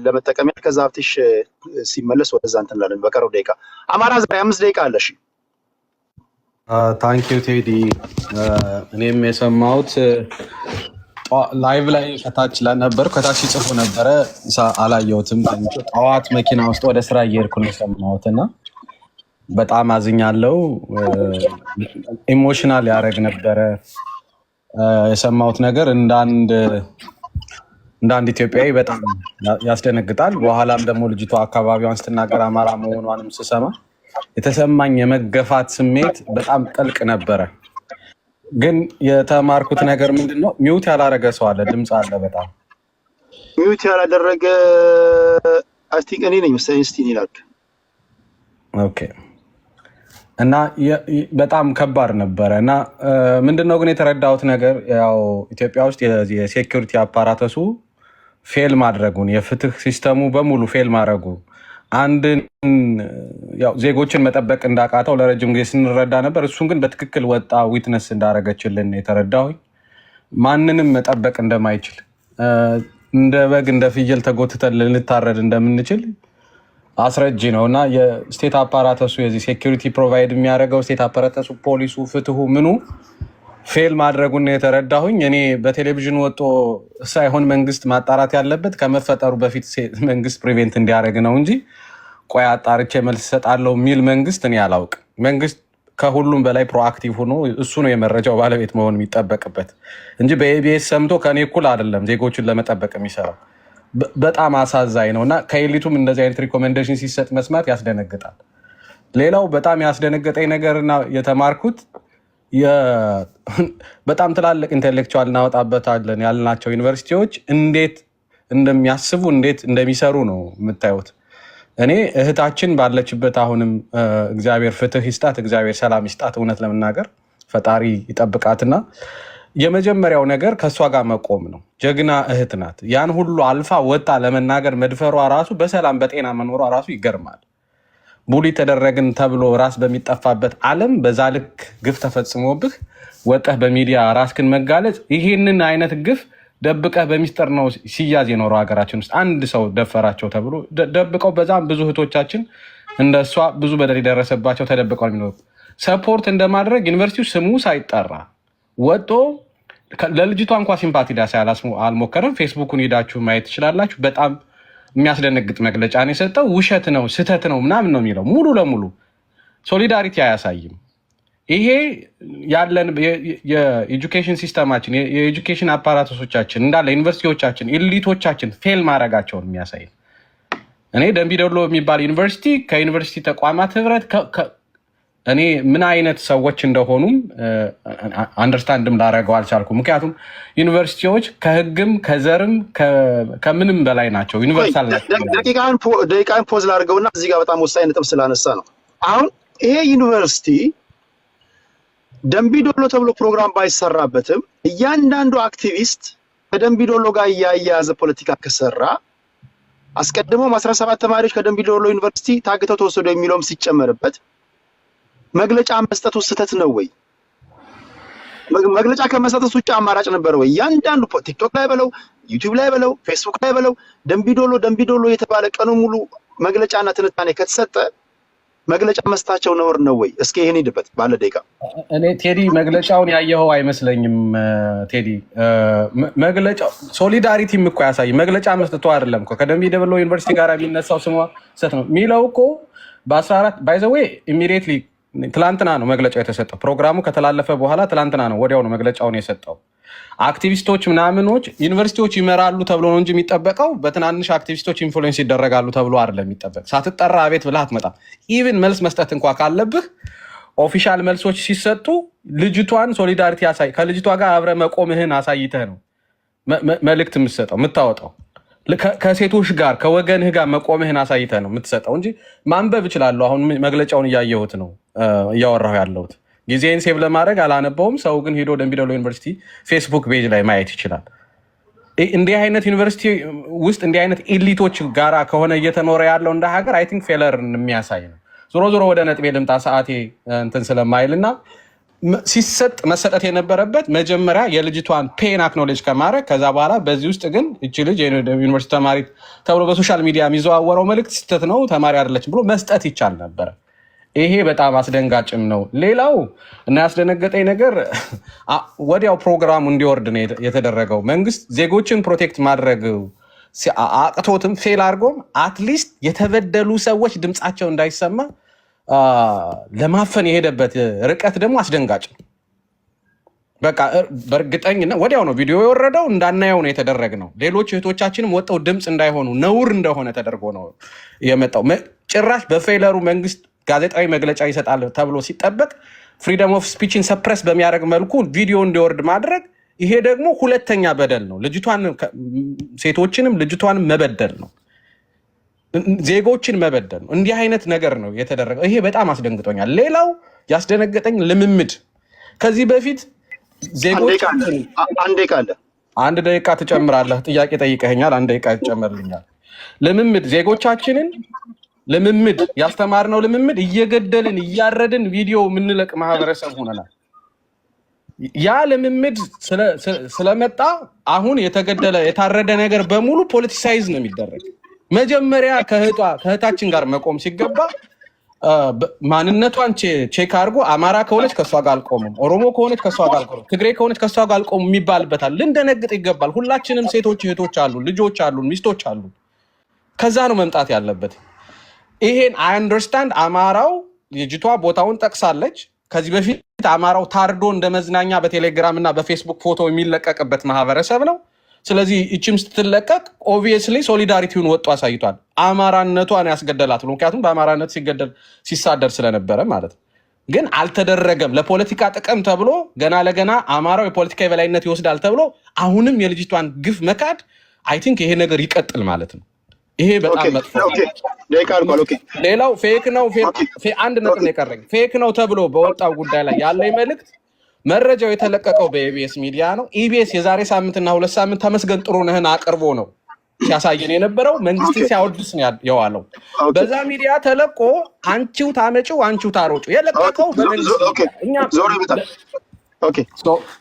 ለመጠቀም ከዛ ሀብትሽ ሲመለስ ወደዛ እንትን እንላለን። በቀረው ደቂቃ አማራ ዛሬ 5 ደቂቃ አለ። እሺ ታንኪዩ ቴዲ። እኔም የሰማሁት ላይቭ ላይ ከታች ነበር፣ ከታች ይጽፉ ነበረ፣ አላየሁትም። ጠዋት መኪና ውስጥ ወደ ስራ እየሄድኩ ነው የሰማሁት እና በጣም አዝኛለሁ። ኢሞሽናል ያደረግ ነበረ የሰማሁት ነገር። እንደ አንድ ኢትዮጵያዊ በጣም ያስደነግጣል። በኋላም ደግሞ ልጅቷ አካባቢዋን ስትናገር አማራ መሆኗንም ስሰማ የተሰማኝ የመገፋት ስሜት በጣም ጥልቅ ነበረ። ግን የተማርኩት ነገር ምንድነው? ሚውት ያላረገ ሰው አለ፣ ድምፅ አለ። በጣም ሚውት ያላደረገ አይ ቲንክ እኔ ነኝ መሰለኝ። እስቲ ይላል። ኦኬ። እና በጣም ከባድ ነበረ። እና ምንድነው ግን የተረዳሁት ነገር ያው ኢትዮጵያ ውስጥ የሴኩሪቲ አፓራተሱ ፌል ማድረጉን፣ የፍትህ ሲስተሙ በሙሉ ፌል ማድረጉ፣ አንድን ያው ዜጎችን መጠበቅ እንዳቃተው ለረጅም ጊዜ ስንረዳ ነበር። እሱን ግን በትክክል ወጣ ዊትነስ እንዳረገችልን የተረዳሁኝ። ማንንም መጠበቅ እንደማይችል፣ እንደ በግ እንደ ፍየል ተጎትተን ልንታረድ እንደምንችል አስረጂ ነው። እና የስቴት አፓራተሱ የዚህ ሴኩሪቲ ፕሮቫይድ የሚያደርገው ስቴት አፓራተሱ፣ ፖሊሱ፣ ፍትሁ ምኑ ፌል ማድረጉን የተረዳሁኝ። እኔ በቴሌቪዥን ወጦ ሳይሆን መንግስት ማጣራት ያለበት ከመፈጠሩ በፊት መንግስት ፕሪቬንት እንዲያደርግ ነው እንጂ ቆይ አጣርቼ መልስ እሰጣለሁ የሚል መንግስት እኔ አላውቅም። መንግስት ከሁሉም በላይ ፕሮአክቲቭ ሆኖ እሱ ነው የመረጃው ባለቤት መሆን የሚጠበቅበት እንጂ በኤቢኤስ ሰምቶ ከኔ እኩል አይደለም ዜጎችን ለመጠበቅ የሚሰራው። በጣም አሳዛኝ ነው። እና ከኤሊቱም እንደዚህ አይነት ሪኮሜንዴሽን ሲሰጥ መስማት ያስደነግጣል። ሌላው በጣም ያስደነገጠኝ ነገርና የተማርኩት በጣም ትላልቅ ኢንቴሌክቹዋል እናወጣበታለን ያልናቸው ዩኒቨርሲቲዎች እንዴት እንደሚያስቡ እንዴት እንደሚሰሩ ነው የምታዩት። እኔ እህታችን ባለችበት አሁንም እግዚአብሔር ፍትህ ይስጣት፣ እግዚአብሔር ሰላም ይስጣት። እውነት ለመናገር ፈጣሪ ይጠብቃትና የመጀመሪያው ነገር ከእሷ ጋር መቆም ነው። ጀግና እህት ናት። ያን ሁሉ አልፋ ወጣ ለመናገር መድፈሯ ራሱ በሰላም በጤና መኖሯ ራሱ ይገርማል። ቡሊ ተደረግን ተብሎ ራስ በሚጠፋበት ዓለም በዛ ልክ ግፍ ተፈጽሞብህ ወጣህ በሚዲያ ራስክን መጋለጽ ይሄንን አይነት ግፍ ደብቀህ በሚስጥር ነው ሲያዝ የኖረው ሀገራችን ውስጥ አንድ ሰው ደፈራቸው ተብሎ ደብቀው በዛም ብዙ እህቶቻችን እንደሷ ብዙ በደል የደረሰባቸው ተደብቀው የሚኖሩ ሰፖርት እንደማድረግ ዩኒቨርሲቲው ስሙ ሳይጠራ ወጦ ለልጅቷ እንኳን ሲምፓቲ ዳስ አልሞከረም። ፌስቡኩን ሄዳችሁ ማየት ትችላላችሁ። በጣም የሚያስደነግጥ መግለጫ ነው የሰጠው። ውሸት ነው ስህተት ነው ምናምን ነው የሚለው። ሙሉ ለሙሉ ሶሊዳሪቲ አያሳይም። ይሄ ያለን የኤጁኬሽን ሲስተማችን የኤጁኬሽን አፓራቶሶቻችን እንዳለ ዩኒቨርሲቲዎቻችን ኤሊቶቻችን ፌል ማድረጋቸውን የሚያሳይ እኔ ደምቢ ዶሎ የሚባል ዩኒቨርሲቲ ከዩኒቨርሲቲ ተቋማት ህብረት እኔ ምን አይነት ሰዎች እንደሆኑም አንደርስታንድም ላደረገው አልቻልኩም። ምክንያቱም ዩኒቨርሲቲዎች ከህግም ከዘርም ከምንም በላይ ናቸው፣ ዩኒቨርሳል ናቸው። ደቂቃን ፖዝ ላድርገውና እዚህ ጋር በጣም ወሳኝ ነጥብ ስላነሳ ነው። አሁን ይሄ ዩኒቨርሲቲ ደምቢ ዶሎ ተብሎ ፕሮግራም ባይሰራበትም እያንዳንዱ አክቲቪስት ከደምቢ ዶሎ ጋር እያያዘ ፖለቲካ ከሰራ አስቀድሞም 17 ተማሪዎች ከደምቢ ዶሎ ዩኒቨርሲቲ ታግተው ተወሰዱ የሚለውም ሲጨመርበት መግለጫ መስጠቱ ስህተት ነው ወይ? መግለጫ ከመስጠት ውጭ አማራጭ ነበር ወይ? ያንዳንዱ ቲክቶክ ላይ በለው ዩቲዩብ ላይ በለው ፌስቡክ ላይ በለው ደምቢ ዶሎ የተባለ ቀኑ ሙሉ መግለጫና ትንታኔ ከተሰጠ መግለጫ መስታቸው ነውር ነው ወይ? እስኪ ይሄን ሂድበት ባለ ደቂቃ። እኔ ቴዲ መግለጫውን ያየኸው አይመስለኝም። ቴዲ መግለጫው ሶሊዳሪቲም እኮ ያሳይ መግለጫ መስጠቱ አይደለም እኮ ከደምቢ ዶሎ ዩኒቨርሲቲ ጋር የሚነሳው ስሟ ስህተት ነው የሚለው እኮ በ14 ባይ ዘ ዌይ ኢሚዲየትሊ ትላንትና ነው መግለጫው የተሰጠው። ፕሮግራሙ ከተላለፈ በኋላ ትላንትና ነው ወዲያው ነው መግለጫውን የሰጠው። አክቲቪስቶች ምናምኖች ዩኒቨርሲቲዎች ይመራሉ ተብሎ ነው እንጂ የሚጠበቀው በትናንሽ አክቲቪስቶች ኢንፍሉዌንስ ይደረጋሉ ተብሎ አይደለም የሚጠበቅ። ሳትጠራ አቤት ብለህ አትመጣም። ኢቭን መልስ መስጠት እንኳ ካለብህ ኦፊሻል መልሶች ሲሰጡ ልጅቷን ሶሊዳሪቲ ያሳይ ከልጅቷ ጋር አብረ መቆምህን አሳይተህ ነው መልእክት የምትሰጠው የምታወጣው። ከሴቶች ጋር ከወገንህ ጋር መቆምህን አሳይተህ ነው የምትሰጠው እንጂ ማንበብ እችላለሁ። አሁን መግለጫውን እያየሁት ነው እያወራሁ ያለሁት። ጊዜን ሴቭ ለማድረግ አላነበውም። ሰው ግን ሄዶ ደምቢ ዶሎ ዩኒቨርሲቲ ፌስቡክ ፔጅ ላይ ማየት ይችላል። እንዲህ አይነት ዩኒቨርሲቲ ውስጥ እንዲህ አይነት ኤሊቶች ጋራ ከሆነ እየተኖረ ያለው እንደ ሀገር አይ ቲንክ ፌለርን የሚያሳይ ነው። ዞሮ ዞሮ ወደ ነጥቤ ልምጣ ሰዓቴ እንትን ስለማይልና ሲሰጥ መሰጠት የነበረበት መጀመሪያ የልጅቷን ፔን አክኖሌጅ ከማድረግ ከዛ በኋላ በዚህ ውስጥ ግን እቺ ልጅ ዩኒቨርሲቲ ተማሪ ተብሎ በሶሻል ሚዲያ የሚዘዋወረው መልእክት ስህተት ነው ተማሪ አይደለችም ብሎ መስጠት ይቻል ነበረ። ይሄ በጣም አስደንጋጭም ነው። ሌላው እና ያስደነገጠኝ ነገር ወዲያው ፕሮግራሙ እንዲወርድ ነው የተደረገው። መንግስት ዜጎችን ፕሮቴክት ማድረግ አቅቶትም ፌል አድርጎም አትሊስት የተበደሉ ሰዎች ድምፃቸው እንዳይሰማ ለማፈን የሄደበት ርቀት ደግሞ አስደንጋጭ ነው። በቃ በእርግጠኝነት ወዲያው ነው ቪዲዮ የወረደው እንዳናየው ነው የተደረገው። ሌሎች እህቶቻችንም ወጣው ድምፅ እንዳይሆኑ ነውር እንደሆነ ተደርጎ ነው የመጣው። ጭራሽ በፌለሩ መንግስት ጋዜጣዊ መግለጫ ይሰጣል ተብሎ ሲጠበቅ ፍሪደም ኦፍ ስፒችን ሰፕረስ በሚያደርግ መልኩ ቪዲዮ እንዲወርድ ማድረግ ይሄ ደግሞ ሁለተኛ በደል ነው። ልጅቷን ሴቶችንም ልጅቷንም መበደል ነው፣ ዜጎችን መበደል ነው። እንዲህ አይነት ነገር ነው የተደረገው። ይሄ በጣም አስደንግጦኛል። ሌላው ያስደነገጠኝ ልምምድ ከዚህ በፊት ዜጎች አንድ ደቂቃ ትጨምራለህ። ጥያቄ ጠይቀኸኛል፣ አንድ ደቂቃ ትጨምርልኛል። ልምምድ ዜጎቻችንን ልምምድ ያስተማርነው ልምምድ እየገደልን እያረድን ቪዲዮ የምንለቅ ማህበረሰብ ሆነናል። ያ ልምምድ ስለመጣ አሁን የተገደለ የታረደ ነገር በሙሉ ፖለቲሳይዝ ነው የሚደረግ። መጀመሪያ ከእህታችን ጋር መቆም ሲገባ ማንነቷን ቼክ አድርጎ አማራ ከሆነች ከእሷ ጋር አልቆምም፣ ኦሮሞ ከሆነች ከእሷ ጋር አልቆምም፣ ትግሬ ከሆነች ከእሷ ጋር አልቆምም የሚባልበታል። ልንደነግጥ ይገባል። ሁላችንም ሴቶች እህቶች አሉ፣ ልጆች አሉ፣ ሚስቶች አሉ። ከዛ ነው መምጣት ያለበት። ይሄን አይ አንደርስታንድ። አማራው ልጅቷ ቦታውን ጠቅሳለች። ከዚህ በፊት አማራው ታርዶ እንደ መዝናኛ በቴሌግራም እና በፌስቡክ ፎቶ የሚለቀቅበት ማህበረሰብ ነው። ስለዚህ እችም ስትለቀቅ ኦብቪየስሊ ሶሊዳሪቲውን ወጡ አሳይቷል። አማራነቷን ያስገደላት ነው። ምክንያቱም በአማራነት ሲሳደር ስለነበረ ማለት ነው። ግን አልተደረገም። ለፖለቲካ ጥቅም ተብሎ ገና ለገና አማራው የፖለቲካ የበላይነት ይወስዳል ተብሎ አሁንም የልጅቷን ግፍ መካድ አይ ቲንክ ይሄ ነገር ይቀጥል ማለት ነው። ይሄ በጣም መጥፎ። ሌላው ፌክ ነው። አንድ ነጥብ ነው የቀረኝ። ፌክ ነው ተብሎ በወጣው ጉዳይ ላይ ያለኝ መልእክት መረጃው የተለቀቀው በኢቢኤስ ሚዲያ ነው። ኢቢኤስ የዛሬ ሳምንትና 2 ሳምንት ተመስገን ጥሩነህን አቅርቦ ነው ሲያሳየን የነበረው መንግስትን ሲያወድስ ነው የዋለው። በዛ ሚዲያ ተለቆ አንቺው ታመጪው አንቺው ታሮጩ የለቀቀው በመንግስት እኛ ኦኬ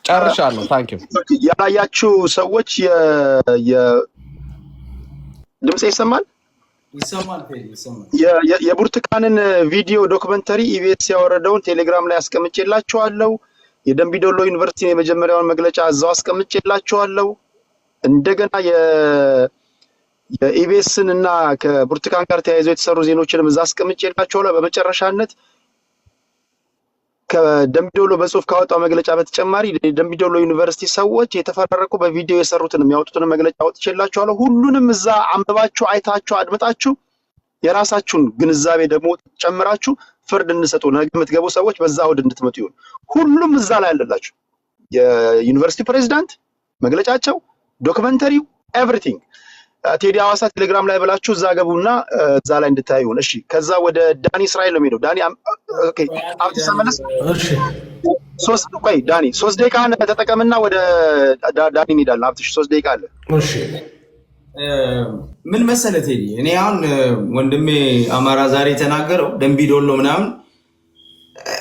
ጨርሻለሁ። ታንክ ዩ። ያላያችሁ ሰዎች ድምጽ ይሰማል? ይሰማል። የብርቱካንን ቪዲዮ ዶክመንተሪ ኢቢኤስ ያወረደውን ቴሌግራም ላይ አስቀምጬላችኋለሁ። የደምቢዶሎ ዩኒቨርሲቲ የመጀመሪያውን መግለጫ እዛው አስቀምጬላችኋለሁ። እንደገና የኢቢኤስን እና ከብርቱካን ጋር ተያይዘው የተሰሩ ዜናዎችንም እዛ አስቀምጬላችኋለሁ። በመጨረሻነት ከደምቢዶሎ በጽሁፍ ካወጣው መግለጫ በተጨማሪ የደምቢዶሎ ዩኒቨርሲቲ ሰዎች የተፈራረቁ በቪዲዮ የሰሩትን የሚያወጡትን መግለጫ አውጥቼላችኋለሁ። ሁሉንም እዛ አንብባችሁ አይታችሁ አድምጣችሁ የራሳችሁን ግንዛቤ ደግሞ ጨምራችሁ ፍርድ እንሰጡ። ነገ የምትገቡ ሰዎች በዛ አውድ እንድትመጡ ይሁን። ሁሉም እዛ ላይ አለላችሁ። የዩኒቨርሲቲ ፕሬዝዳንት መግለጫቸው፣ ዶክመንተሪው፣ ኤቭሪቲንግ ቴዲ ሐዋሳ ቴሌግራም ላይ ብላችሁ እዛ ገቡና እዛ ላይ እንድታዩ ይሁን። እሺ፣ ከዛ ወደ ዳኒ እስራኤል ነው የሚሄደው። ዳኒ ኦኬ፣ አብቲ ተመለስ። እሺ፣ ዳኒ 3 ደቂቃ ተጠቀምና ወደ ዳኒ እንሄዳለን። አብቲ 3 ደቂቃ አለ። እሺ፣ ምን መሰለህ ቴዲ፣ እኔ አሁን ወንድሜ አማራ ዛሬ የተናገረው ደምቢዶሎ ምናምን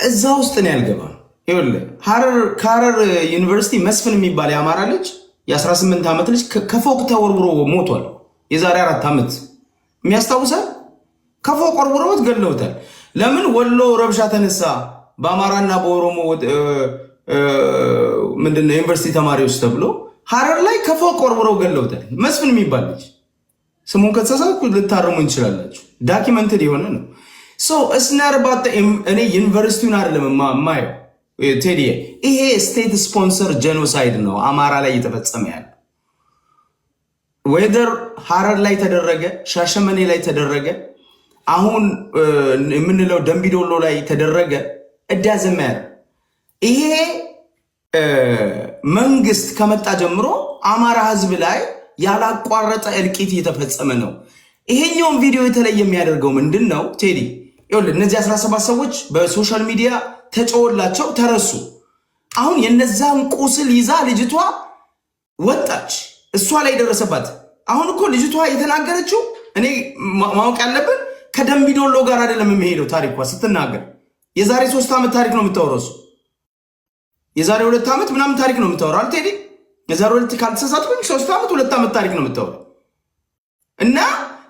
እዛ ውስጥ ነው ያልገባም። ይኸውልህ ከሐረር ዩኒቨርሲቲ መስፍን የሚባል የአማራ ልጅ የ18 ዓመት ልጅ ከፎቅ ተወርውሮ ሞቷል። የዛሬ 4 ዓመት የሚያስታውሳል። ከፎቅ ወርውሮት ገለውታል። ለምን? ወሎ ረብሻ ተነሳ በአማራና በኦሮሞ ምንድነው ዩኒቨርሲቲ ተማሪዎች ተብሎ ሐረር ላይ ከፎቅ ወርውሮ ገለውታል። መስፍን የሚባል ልጅ ስሙን ከተሳሳትኩ ልታረሙ እንችላላችሁ። ዳኪመንትድ የሆነ ነው። እስናርባት እኔ ዩኒቨርሲቲውን አይደለም የማየው ቴዲ፣ ይሄ ስቴት ስፖንሰር ጄኖሳይድ ነው አማራ ላይ እየተፈጸመ ያለ። ወይደር ሐረር ላይ ተደረገ፣ ሻሸመኔ ላይ ተደረገ፣ አሁን የምንለው ደምቢዶሎ ላይ ተደረገ፣ እዳዘመር ይሄ መንግስት ከመጣ ጀምሮ አማራ ህዝብ ላይ ያላቋረጠ እልቂት እየተፈጸመ ነው። ይሄኛውን ቪዲዮ የተለየ የሚያደርገው ምንድን ነው ቴዲ? ይኸውልህ እነዚህ 17 ሰዎች በሶሻል ሚዲያ ተጨወላቸው ተረሱ። አሁን የነዛን ቁስል ይዛ ልጅቷ ወጣች፣ እሷ ላይ ደረሰባት። አሁን እኮ ልጅቷ የተናገረችው እኔ ማወቅ ያለብን ከደምቢዶሎ ጋር አይደለም የሚሄደው ታሪኳ ስትናገር። የዛሬ 3 ዓመት ታሪክ ነው የምታወራው። የዛሬ 2 ዓመት ምናምን ታሪክ ነው የምታወራው ቴዲ። የዛሬ 2 ካልተሳሳትኩኝ 3 ዓመት 2 ዓመት ታሪክ ነው የምታወራው። እና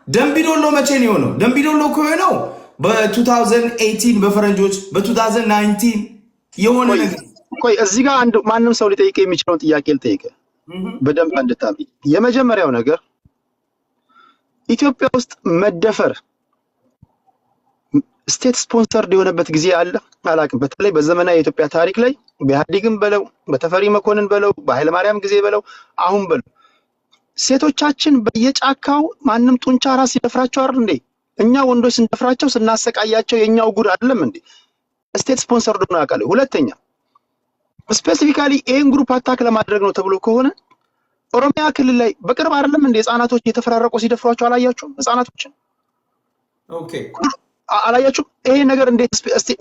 ደምቢዶሎ መቼ ነው የሆነው? ደምቢዶሎ እኮ የሆነው በ2018 በፈረንጆች በ2019 የሆነ ነገር። ቆይ እዚህ ጋር አንድ ማንም ሰው ሊጠይቅ የሚችለውን ጥያቄ ልጠይቅ በደንብ እንድታምኝ። የመጀመሪያው ነገር ኢትዮጵያ ውስጥ መደፈር ስቴት ስፖንሰርድ የሆነበት ጊዜ አለ አላውቅም። በተለይ በዘመናዊ የኢትዮጵያ ታሪክ ላይ በኢህአዴግም በለው በተፈሪ መኮንን በለው በኃይለማርያም ጊዜ በለው አሁን በለው ሴቶቻችን በየጫካው ማንም ጡንቻ ራስ ይደፍራቸው አይደል እንዴ? እኛ ወንዶች ስንደፍራቸው ስናሰቃያቸው የኛው ጉድ አይደለም እንዴ? ስቴት ስፖንሰርድ ነው ያውቃል። ሁለተኛ ስፔሲፊካሊ ይሄን ግሩፕ አታክ ለማድረግ ነው ተብሎ ከሆነ ኦሮሚያ ክልል ላይ በቅርብ አይደለም እንዴ ህፃናቶች የተፈራረቁ ሲደፍሯቸው አላያችሁም? ህፃናቶችን ኦኬ አላያችሁም? ይሄ ነገር እንዴት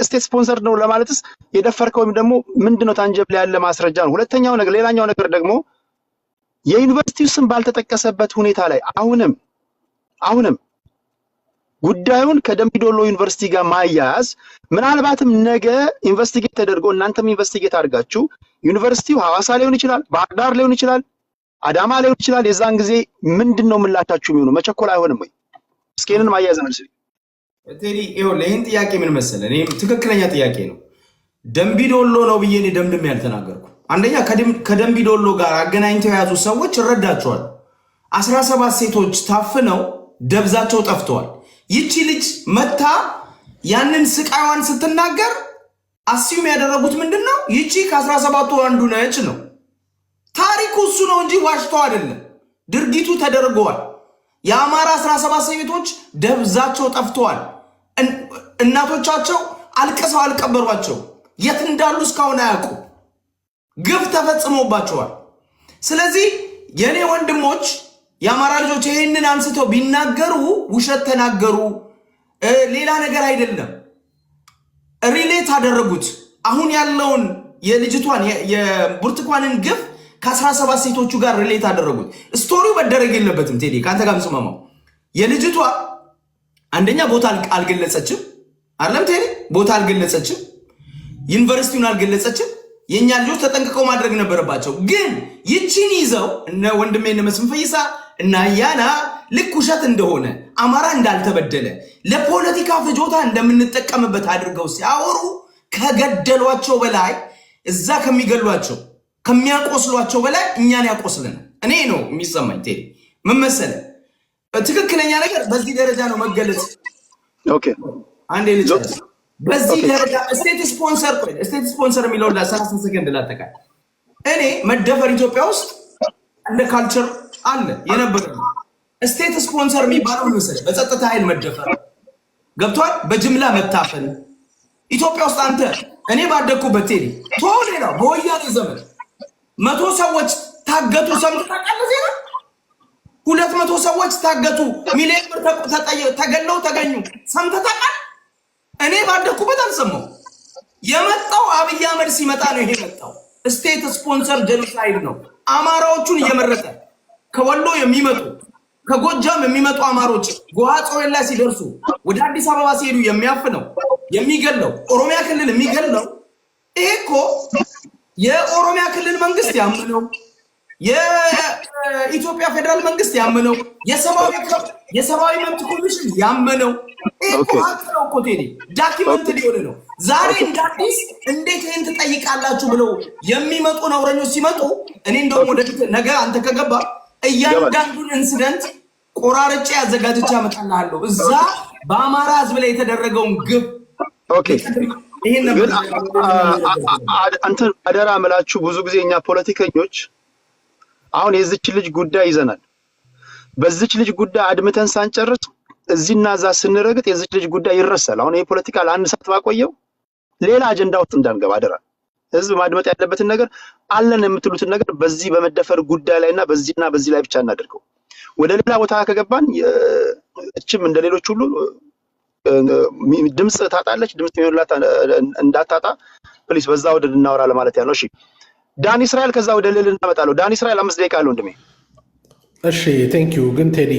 ስቴት ስፖንሰርድ ነው ለማለትስ የደፈርከው ወይም ደግሞ ምንድነው ታንጀብል ያለ ማስረጃ ነው? ሁለተኛው ነገር ሌላኛው ነገር ደግሞ የዩኒቨርሲቲው ስም ባልተጠቀሰበት ሁኔታ ላይ አሁንም ጉዳዩን ከደምቢዶሎ ዩኒቨርሲቲ ጋር ማያያዝ ምናልባትም ነገ ኢንቨስቲጌት ተደርጎ እናንተም ኢንቨስቲጌት አድርጋችሁ ዩኒቨርሲቲው ሐዋሳ ሊሆን ይችላል፣ ባህር ዳር ሊሆን ይችላል፣ አዳማ ሊሆን ይችላል። የዛን ጊዜ ምንድነው ምላሻችሁ የሚሆነው? መቸኮል አይሆንም ወይ? እስኪንን ማያያዝ ነው ሲል ቴዲ ይሄን ጥያቄ ምን መሰለህ፣ እኔ ትክክለኛ ጥያቄ ነው። ደምቢዶሎ ነው ብዬ እኔ ደምድሜ ያልተናገርኩ። አንደኛ ከደምቢዶሎ ጋር አገናኝተው የያዙ ሰዎች እረዳቸዋል። 17 ሴቶች ታፍነው ደብዛቸው ጠፍተዋል። ይቺ ልጅ መታ ያንን ስቃይዋን ስትናገር አስዩም ያደረጉት ምንድነው? ይቺ ከ17ቱ አንዱ ነች ነው ታሪኩ። እሱ ነው እንጂ ዋሽተው አይደለም። ድርጊቱ ተደርገዋል። የአማራ 17 ሴቶች ደብዛቸው ጠፍተዋል። እናቶቻቸው አልቅሰው አልቀበሯቸው። የት እንዳሉ እስካሁን አያውቁ። ግፍ ተፈጽሞባቸዋል። ስለዚህ የኔ ወንድሞች የአማራ ልጆች ይሄንን አንስተው ቢናገሩ ውሸት ተናገሩ፣ ሌላ ነገር አይደለም። ሪሌት አደረጉት። አሁን ያለውን የልጅቷን የብርቱካንን ግፍ ከ17 ሴቶቹ ጋር ሪሌት አደረጉት። ስቶሪው መደረግ የለበትም ቴዲ ካንተ ጋር ስማማው። የልጅቷ አንደኛ ቦታ አልገለጸችም አይደለም ቴዲ፣ ቦታ አልገለጸችም፣ ዩኒቨርሲቲውን አልገለጸችም። የኛ ልጆች ተጠንቅቀው ማድረግ ነበረባቸው። ግን ይቺን ይዘው እነ ወንድሜ እነ መስፍን ፈይሳ እና ያና ልክ ውሸት እንደሆነ አማራ እንዳልተበደለ ለፖለቲካ ፍጆታ እንደምንጠቀምበት አድርገው ሲያወሩ ከገደሏቸው በላይ እዛ ከሚገሏቸው ከሚያቆስሏቸው በላይ እኛን ያቆስልን። እኔ ነው የሚሰማኝ ቴዲ ምን መሰለህ፣ ትክክለኛ ነገር በዚህ ደረጃ ነው መገለጽ። ኦኬ አንዴ ልጨርስ። በዚህ ደረጃ ስቴት ስፖንሰር የሚለውን ለ30 ሰከንድ ላጠቃል። እኔ መደፈር ኢትዮጵያ ውስጥ እንደ ካልቸር አለ የነበረ ስቴት ስፖንሰር የሚባለው መሰለህ በጸጥታ ኃይል መደፈር ገብቷል። በጅምላ መታፈን ኢትዮጵያ ውስጥ አንተ እኔ ባደኩበት ቴዲ ሌላው በወያኔ ዘመን 100 ሰዎች ታገቱ ሰምተህ ታውቃለህ? ዜና 200 ሰዎች ታገቱ፣ ሚሊዮን ብር ተገለው ተገኙ ሰምተህ ታውቃለህ? እኔ ባደኩበት አልሰማው። የመጣው አብይ አህመድ ሲመጣ ነው ይሄ መጣው። ስቴት ስፖንሰር ጄኖሳይድ ነው። አማራዎቹን እየመረጠ ከወሎ የሚመጡ ከጎጃም የሚመጡ አማሮች ጎሃጾላ ሲደርሱ ወደ አዲስ አበባ ሲሄዱ የሚያፍነው የሚገለው ኦሮሚያ ክልል የሚገለው ይሄ እኮ የኦሮሚያ ክልል መንግስት ያመነው የኢትዮጵያ ፌደራል መንግስት ያመነው የሰብአዊ መብት ኮሚሽን ያመነው እኮ አጥረው እኮ ቴዲ ዳኪመንት ሊሆን ነው። ዛሬ እንደ አዲስ እንዴት ይሄን ትጠይቃላችሁ ብለው የሚመጡ ነውረኞች ሲመጡ እኔ እንደውም ወደ ነገ አንተ ከገባ እያንዳንዱን ኢንሲደንት ቆራርጬ አዘጋጅቼ አመጣልሃለሁ። እዛ በአማራ ህዝብ ላይ የተደረገውን ግብ ኦኬ ይሄን ነበር አንተ አደራ አመላችሁ። ብዙ ጊዜ እኛ ፖለቲከኞች አሁን የዚች ልጅ ጉዳይ ይዘናል። በዚች ልጅ ጉዳይ አድምተን ሳንጨርስ እዚህና እዛ ስንረግጥ የዚች ልጅ ጉዳይ ይረሳል። አሁን ይሄ ፖለቲካ ለአንድ ሰዓት ባቆየው ሌላ አጀንዳ ውስጥ እንዳንገባ አደራ። ህዝብ ማድመጥ ያለበትን ነገር አለን የምትሉትን ነገር በዚህ በመደፈር ጉዳይ ላይና በዚህና በዚህ ላይ ብቻ እናደርገው። ወደ ሌላ ቦታ ከገባን እችም እንደሌሎች ሁሉ ድምጽ ታጣለች። ድምጽ የሚሆንላት እንዳታጣ ፕሊስ በዛ ወደ እናወራ ለማለት ያለው። እሺ ዳን እስራኤል ከዛ ወደ ሌላ እናመጣለው። ዳን እስራኤል 5 ደቂቃ አለው እንደሜ። እሺ ቴንክ ዩ። ግን ቴዲ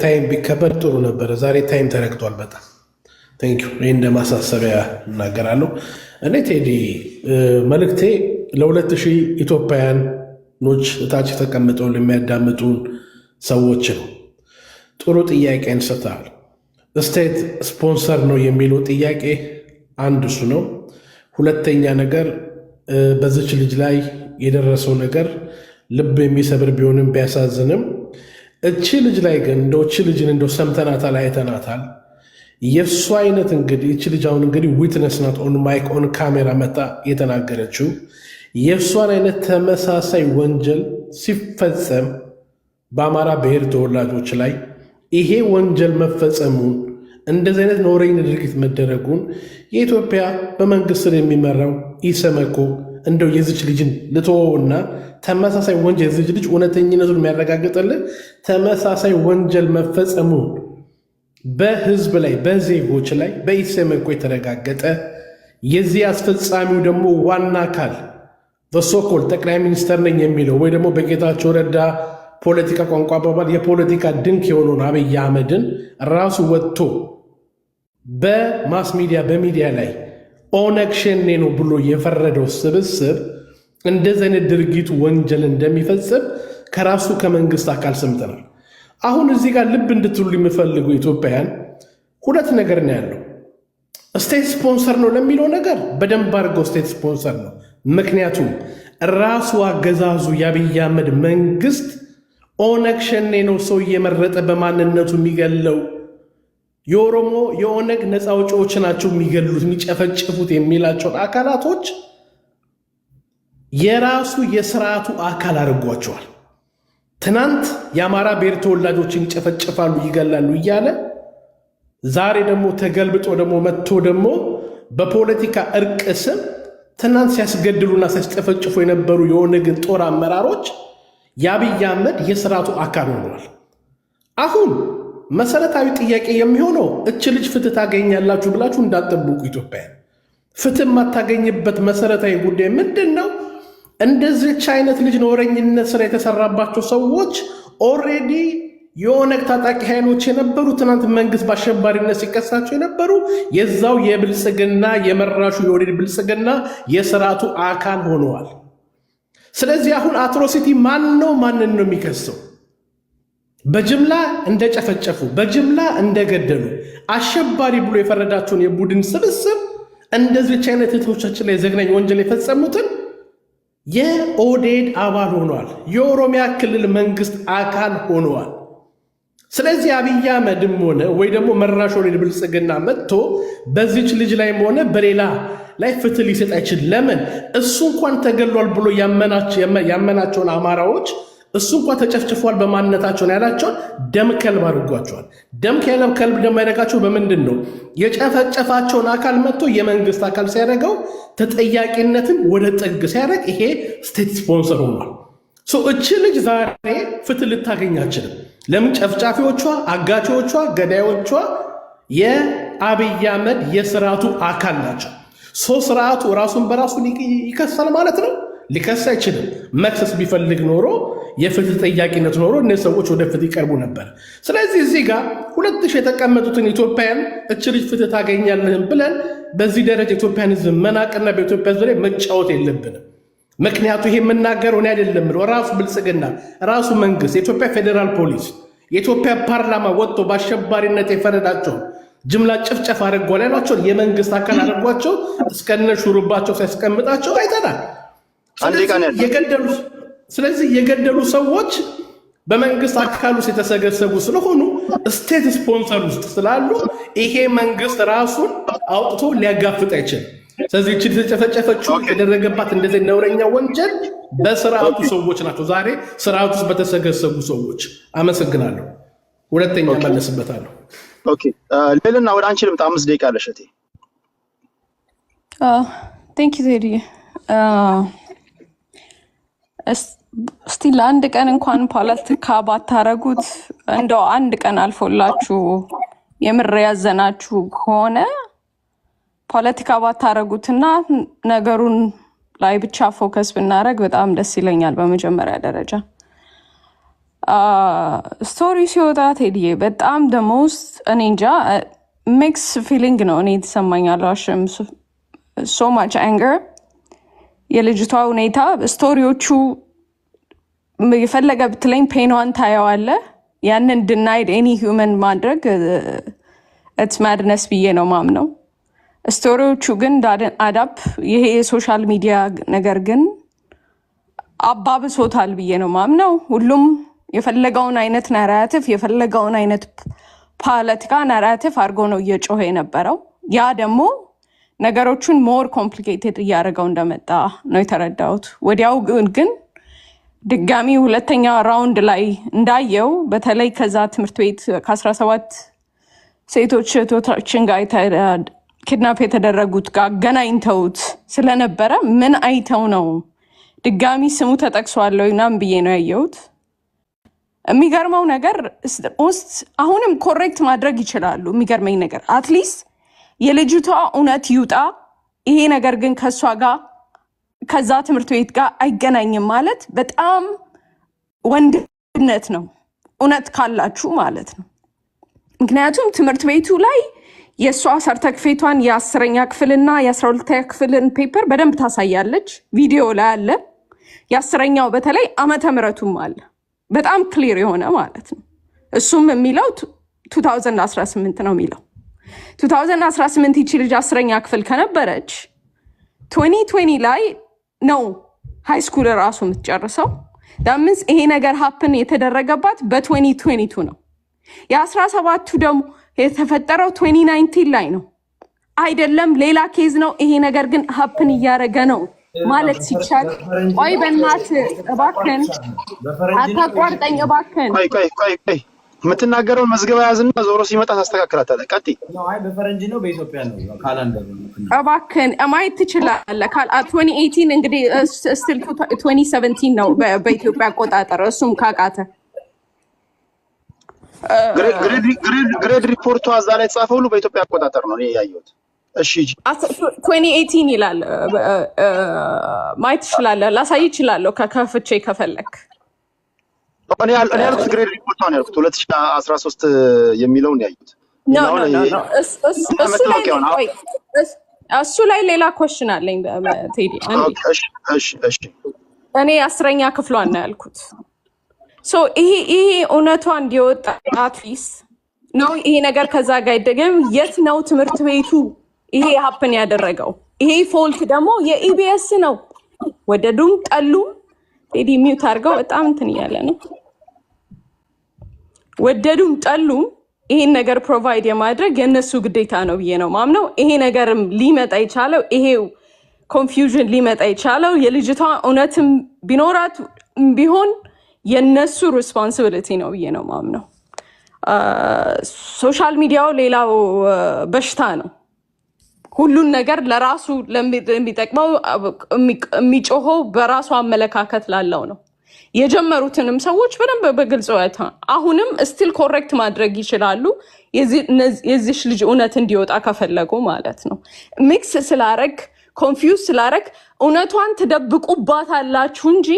ታይም ቢከበር ጥሩ ነበር። ዛሬ ታይም ተረግጧል በጣም ቴንክ ዩ። ይሄን እንደማሳሰቢያ እናገራለሁ። እኔ ቴዲ መልእክቴ ለ2000 ኢትዮጵያውያኖች እታች ተቀምጠው ለሚያዳምጡን ሰዎች ነው። ጥሩ ጥያቄ እንሰጣለን። ስቴት ስፖንሰር ነው የሚለው ጥያቄ አንድ እሱ ነው። ሁለተኛ ነገር በዚች ልጅ ላይ የደረሰው ነገር ልብ የሚሰብር ቢሆንም ቢያሳዝንም እቺ ልጅ ላይ ግን እንደው እቺ ልጅን እንደው ሰምተናታል፣ አይተናታል። የእሱ አይነት እንግዲህ እቺ ልጅ አሁን እንግዲህ ዊትነስ ናት፣ ኦን ማይክ ኦን ካሜራ መጣ የተናገረችው። የእሷን አይነት ተመሳሳይ ወንጀል ሲፈጸም በአማራ ብሔር ተወላጆች ላይ ይሄ ወንጀል መፈጸሙን እንደዚህ አይነት ነውረኛ ድርጊት መደረጉን የኢትዮጵያ በመንግስት ስር የሚመራው ኢሰመኮ እንደው የዚች ልጅን ልትወውና ተመሳሳይ ወንጀል የዚች ልጅ እውነተኝነቱን የሚያረጋግጥልን ተመሳሳይ ወንጀል መፈጸሙን በህዝብ ላይ በዜጎች ላይ በኢሰመኮ የተረጋገጠ የዚህ አስፈጻሚው ደግሞ ዋና አካል በሶኮል ጠቅላይ ሚኒስተር ነኝ የሚለው ወይ ደግሞ በጌታቸው ረዳ ፖለቲካ ቋንቋ አባባል የፖለቲካ ድንክ የሆነውን አብይ አህመድን ራሱ ወጥቶ በማስ ሚዲያ በሚዲያ ላይ ኦነግ ሸኔ ነው ብሎ የፈረደው ስብስብ እንደዚህ አይነት ድርጊቱ ወንጀል እንደሚፈጽም ከራሱ ከመንግስት አካል ሰምተናል። አሁን እዚህ ጋር ልብ እንድትሉ የሚፈልጉ ኢትዮጵያውያን ሁለት ነገር ነው ያለው። ስቴት ስፖንሰር ነው ለሚለው ነገር በደንብ አድርገው ስቴት ስፖንሰር ነው። ምክንያቱም ራሱ አገዛዙ የአብይ አህመድ መንግስት ኦነግ ሸኔ ነው ሰው እየመረጠ በማንነቱ የሚገለው፣ የኦሮሞ የኦነግ ነፃ አውጪዎች ናቸው የሚገሉት የሚጨፈጭፉት የሚላቸውን አካላቶች የራሱ የስርዓቱ አካል አድርጓቸዋል። ትናንት የአማራ ብሔር ተወላጆችን ይጨፈጭፋሉ ይገላሉ እያለ ዛሬ ደግሞ ተገልብጦ ደግሞ መጥቶ ደግሞ በፖለቲካ እርቅ ስም ትናንት ሲያስገድሉና ሲያስጨፈጭፉ የነበሩ የኦነግን ጦር አመራሮች የአብይ አህመድ የስርዓቱ አካል ሆነዋል። አሁን መሰረታዊ ጥያቄ የሚሆነው እች ልጅ ፍትህ ታገኛላችሁ ብላችሁ እንዳትጠብቁ። ኢትዮጵያ ፍትህ የማታገኝበት መሰረታዊ ጉዳይ ምንድን ነው? እንደዚህች አይነት ልጅ ኖረኝነት ስራ የተሰራባቸው ሰዎች ኦልሬዲ የኦነግ ታጣቂ ኃይሎች የነበሩ ትናንት መንግስት በአሸባሪነት ሲከሳቸው የነበሩ የዛው የብልጽግና የመራሹ የኦህዴድ ብልጽግና የስርዓቱ አካል ሆነዋል። ስለዚህ አሁን አትሮሲቲ ማንን ነው የሚከሰው? በጅምላ እንደጨፈጨፉ፣ በጅምላ እንደገደሉ አሸባሪ ብሎ የፈረዳቸውን የቡድን ስብስብ እንደዚህች አይነት እህቶቻችን ላይ ዘግናኝ ወንጀል የፈጸሙትን የኦህዴድ አባል ሆነዋል። የኦሮሚያ ክልል መንግስት አካል ሆነዋል። ስለዚህ አብይ አህመድም ሆነ ወይ ደግሞ መራሽ ኦህዴድ ብልጽግና መጥቶ በዚች ልጅ ላይም ሆነ በሌላ ላይ ፍትህ ሊሰጥ አይችል። ለምን? እሱ እንኳን ተገሏል ብሎ ያመናቸውን አማራዎች እሱ እንኳን ተጨፍጭፏል በማንነታቸውን ያላቸውን ደም ከልብ አድርጓቸዋል። ደም ከልብ ደግሞ ያደረጋቸው በምንድን ነው? የጨፈጨፋቸውን አካል መጥቶ የመንግስት አካል ሲያደርገው ተጠያቂነትን ወደ ጥግ ሲያደርግ ይሄ ስቴት ስፖንሰር ሆኗል። እቺ ልጅ ዛሬ ፍትህ ልታገኝ አችልም። ለምን? ጨፍጫፊዎቿ፣ አጋቾቿ፣ ገዳዮቿ የአብይ አህመድ የስርዓቱ አካል ናቸው። ስርዓቱ ራሱን በራሱ ይከሳል ማለት ነው? ሊከስ አይችልም። መክሰስ ቢፈልግ ኖሮ የፍትህ ጠያቂነት ኖሮ እነዚህ ሰዎች ወደ ፍትህ ይቀርቡ ነበር። ስለዚህ እዚህ ጋር 2000 የተቀመጡትን ኢትዮጵያን እች ልጅ ፍትህ ታገኛለህም ብለን በዚህ ደረጃ ኢትዮጵያን ህዝብ መናቅና በኢትዮጵያ ህዝብ ላይ መጫወት የለብንም። ምክንያቱ ይሄ የምናገረው እኔ አይደለም፣ ራሱ ብልጽግና፣ ራሱ መንግስት፣ የኢትዮጵያ ፌዴራል ፖሊስ፣ የኢትዮጵያ ፓርላማ ወጥቶ በአሸባሪነት የፈረዳቸው ጅምላ ጭፍጨፍ አድርጓል ያሏቸውን የመንግስት አካል አድርጓቸው እስከነ ሹሩባቸው ሲያስቀምጣቸው አይተናል። ስለዚህ የገደሉ ሰዎች በመንግስት አካል ውስጥ የተሰገሰጉ ስለሆኑ ስቴት ስፖንሰር ውስጥ ስላሉ ይሄ መንግስት ራሱን አውጥቶ ሊያጋፍጥ አይችልም። ስለዚህ እቺ የተጨፈጨፈችው የተደረገባት እንደዚህ ነውረኛ ወንጀል በስርዓቱ ሰዎች ናቸው። ዛሬ ስርዓቱ ውስጥ በተሰገሰጉ ሰዎች። አመሰግናለሁ። ሁለተኛው መለስበታለሁ። ኦኬ ሌልና ወደ አንቺ ልምጣ። 5 ደቂቃ አለሽ እቴ። ቴንክ ዩ ቴዲ። እስቲ ለአንድ ቀን እንኳን ፖለቲካ ባታረጉት እንደው አንድ ቀን አልፎላችሁ የምር ያዘናችሁ ከሆነ ፖለቲካ ባታረጉትና ነገሩን ላይ ብቻ ፎከስ ብናረግ በጣም ደስ ይለኛል። በመጀመሪያ ደረጃ ስቶሪ ሲወጣ ቴዲዬ በጣም ደሞስት እኔ እንጃ ሚክስ ፊሊንግ ነው እኔ የተሰማኛል። ሶ ማች አንገር የልጅቷ ሁኔታ ስቶሪዎቹ የፈለገ ብትለኝ ፔኗን ታየዋለ። ያንን ድናይድ ኤኒ ሂውመን ማድረግ ኢትስ ማድነስ ብዬ ነው ማምነው። ስቶሪዎቹ ግን አዳፕ ይሄ የሶሻል ሚዲያ ነገር ግን አባብሶታል ብዬ ነው ማምነው። ሁሉም የፈለገውን አይነት ናራቲቭ የፈለገውን አይነት ፖለቲካ ናራቲቭ አድርጎ ነው እየጮኸ የነበረው። ያ ደግሞ ነገሮቹን ሞር ኮምፕሊኬትድ እያደረገው እንደመጣ ነው የተረዳሁት። ወዲያው ግን ድጋሚ ሁለተኛ ራውንድ ላይ እንዳየው በተለይ ከዛ ትምህርት ቤት ከ17 ሴቶች እህቶቻችን ጋር ኪድናፕ የተደረጉት ጋር ገናኝተውት ስለነበረ ምን አይተው ነው ድጋሚ ስሙ ተጠቅሷል ምናምን ብዬ ነው ያየሁት። የሚገርመው ነገር ውስጥ አሁንም ኮሬክት ማድረግ ይችላሉ። የሚገርመኝ ነገር አትሊስት የልጅቷ እውነት ይውጣ። ይሄ ነገር ግን ከእሷ ጋር ከዛ ትምህርት ቤት ጋር አይገናኝም ማለት በጣም ወንድነት ነው፣ እውነት ካላችሁ ማለት ነው። ምክንያቱም ትምህርት ቤቱ ላይ የእሷ ሰርተክፌቷን የ10ኛ ክፍልና የ12ኛ ክፍልን ፔፐር በደንብ ታሳያለች። ቪዲዮ ላይ አለ። የ10ኛው በተለይ ዓመተ ምሕረቱም አለ በጣም ክሊር የሆነ ማለት ነው። እሱም የሚለው 2018 ነው የሚለው 2018 ይቺ ልጅ 10ኛ ክፍል ከነበረች 2020 ላይ ነው ሃይ ስኩል ራሱ የምትጨርሰው። ዳምንስ ይሄ ነገር ሀፕን የተደረገባት በ2022 ነው። የ17ቱ ደግሞ የተፈጠረው 2019 ላይ ነው አይደለም፣ ሌላ ኬዝ ነው። ይሄ ነገር ግን ሀፕን እያደረገ ነው ማለት ሲቻል፣ ቆይ በእናትህ እባክህን አታቋርጠኝ እባክህን። ቆይ የምትናገረውን መዝገባ ያዝና ዞሮ ሲመጣ ታስተካክላታለህ። ቀጥይ። በፈረንጅ ነው በኢትዮጵያ ነው ካላንደር? እባክህን ማየት ትችላለህ። 2018 እንግዲህ ስቲል 2017 ነው በኢትዮጵያ አቆጣጠር። እሱም ካቃተ ግሬድ ሪፖርቷ እዛ ላይ የተጻፈው ሁሉ በኢትዮጵያ አቆጣጠር ነው ያየሁት። እሺ 2018 ይላል። ማየት ትችላለህ፣ ላሳይ እችላለሁ ከከፍቼ ከፈለክ። እኔ ያልኩት ግሬድ ሪፖርት ነው ያልኩት 2013 የሚለውን ያዩት። እሱ ላይ ሌላ ኮሽን አለኝ ቴዲ። እኔ 10ኛ ክፍሏን ነው ያልኩት። ይሄ እውነቷ እንዲወጣ አትሊስት ነው ይሄ ነገር ከዛ ጋር ይደገም። የት ነው ትምህርት ቤቱ ይሄ ሀፕን ያደረገው? ይሄ ፎልት ደግሞ የኢቢኤስ ነው። ወደዱም ጠሉም ቴዲ ሚውት አድርገው በጣም እንትን እያለ ነው። ወደዱም ጠሉም ይሄን ነገር ፕሮቫይድ የማድረግ የነሱ ግዴታ ነው ብዬ ነው ማምነው። ይሄ ነገርም ሊመጣ የቻለው ይሄ ኮንፊውዥን ሊመጣ የቻለው የልጅቷ እውነትም ቢኖራት ቢሆን የነሱ ሪስፖንሲቢሊቲ ነው ብዬ ነው ማምነው። ሶሻል ሚዲያው ሌላው በሽታ ነው። ሁሉን ነገር ለራሱ ለሚጠቅመው የሚጮኸው በራሱ አመለካከት ላለው ነው። የጀመሩትንም ሰዎች በደንብ በግልጽ ወታ አሁንም ስቲል ኮሬክት ማድረግ ይችላሉ። የዚሽ ልጅ እውነት እንዲወጣ ከፈለጉ ማለት ነው። ሚክስ ስላረግ ኮንፊውዝ ስላረግ እውነቷን ትደብቁባታላችሁ እንጂ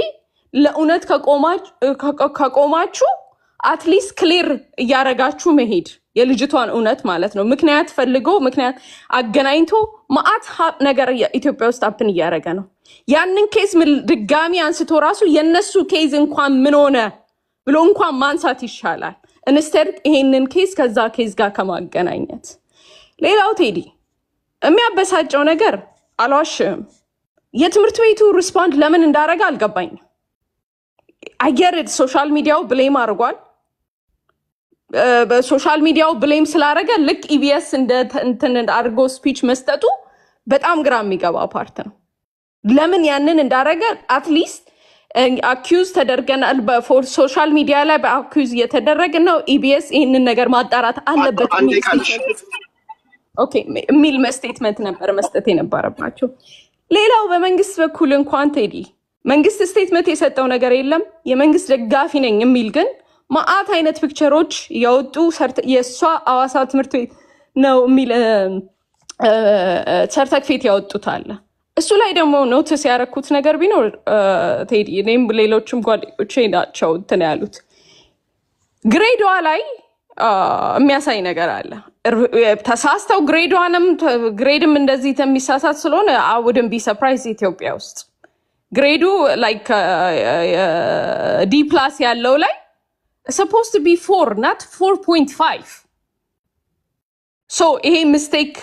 ለእውነት ከቆማችሁ አትሊስት ክሊር እያረጋችሁ መሄድ የልጅቷን እውነት ማለት ነው። ምክንያት ፈልጎ ምክንያት አገናኝቶ ማአት ነገር ኢትዮጵያ ውስጥ አፕን እያደረገ ነው። ያንን ኬዝ ድጋሚ አንስቶ ራሱ የነሱ ኬዝ እንኳን ምን ሆነ ብሎ እንኳን ማንሳት ይሻላል ኢንስቴድ ይሄንን ኬዝ ከዛ ኬዝ ጋር ከማገናኘት። ሌላው ቴዲ የሚያበሳጨው ነገር አልዋሽም፣ የትምህርት ቤቱ ሪስፖንድ ለምን እንዳረገ አልገባኝም። አየርድ ሶሻል ሚዲያው ብሌም አድርጓል። በሶሻል ሚዲያው ብሌም ስላረገ ልክ ኢቢኤስ እንትን አድርጎ ስፒች መስጠቱ በጣም ግራ የሚገባ ፓርት ነው። ለምን ያንን እንዳረገ አትሊስት አኪዩዝ ተደርገናል። በሶሻል ሚዲያ ላይ በአኪዩዝ እየተደረገ ነው። ኢቢኤስ ይህንን ነገር ማጣራት አለበት የሚል ስቴትመንት ነበር መስጠት የነበረባቸው። ሌላው በመንግስት በኩል እንኳን ቴዲ መንግስት ስቴትመንት የሰጠው ነገር የለም። የመንግስት ደጋፊ ነኝ የሚል ግን ማአት አይነት ፒክቸሮች ያወጡ የእሷ አዋሳ ትምህርት ቤት ነው የሚል ሰርተክፌት ያወጡት አለ። እሱ ላይ ደግሞ ኖትስ ያረኩት ነገር ቢኖር ቴዲ እኔም ሌሎችም ጓደኞቼ ናቸው እንትን ያሉት ግሬዷ ላይ የሚያሳይ ነገር አለ። ተሳስተው ግሬድም እንደዚህ የሚሳሳት ስለሆነ አውድን ቢ ሰርፕራይዝ ኢትዮጵያ ውስጥ ግሬዱ ላይክ ዲ ፕላስ ያለው ላይ supposed to be 4 not 4.5 ይሄ ሚስቴክ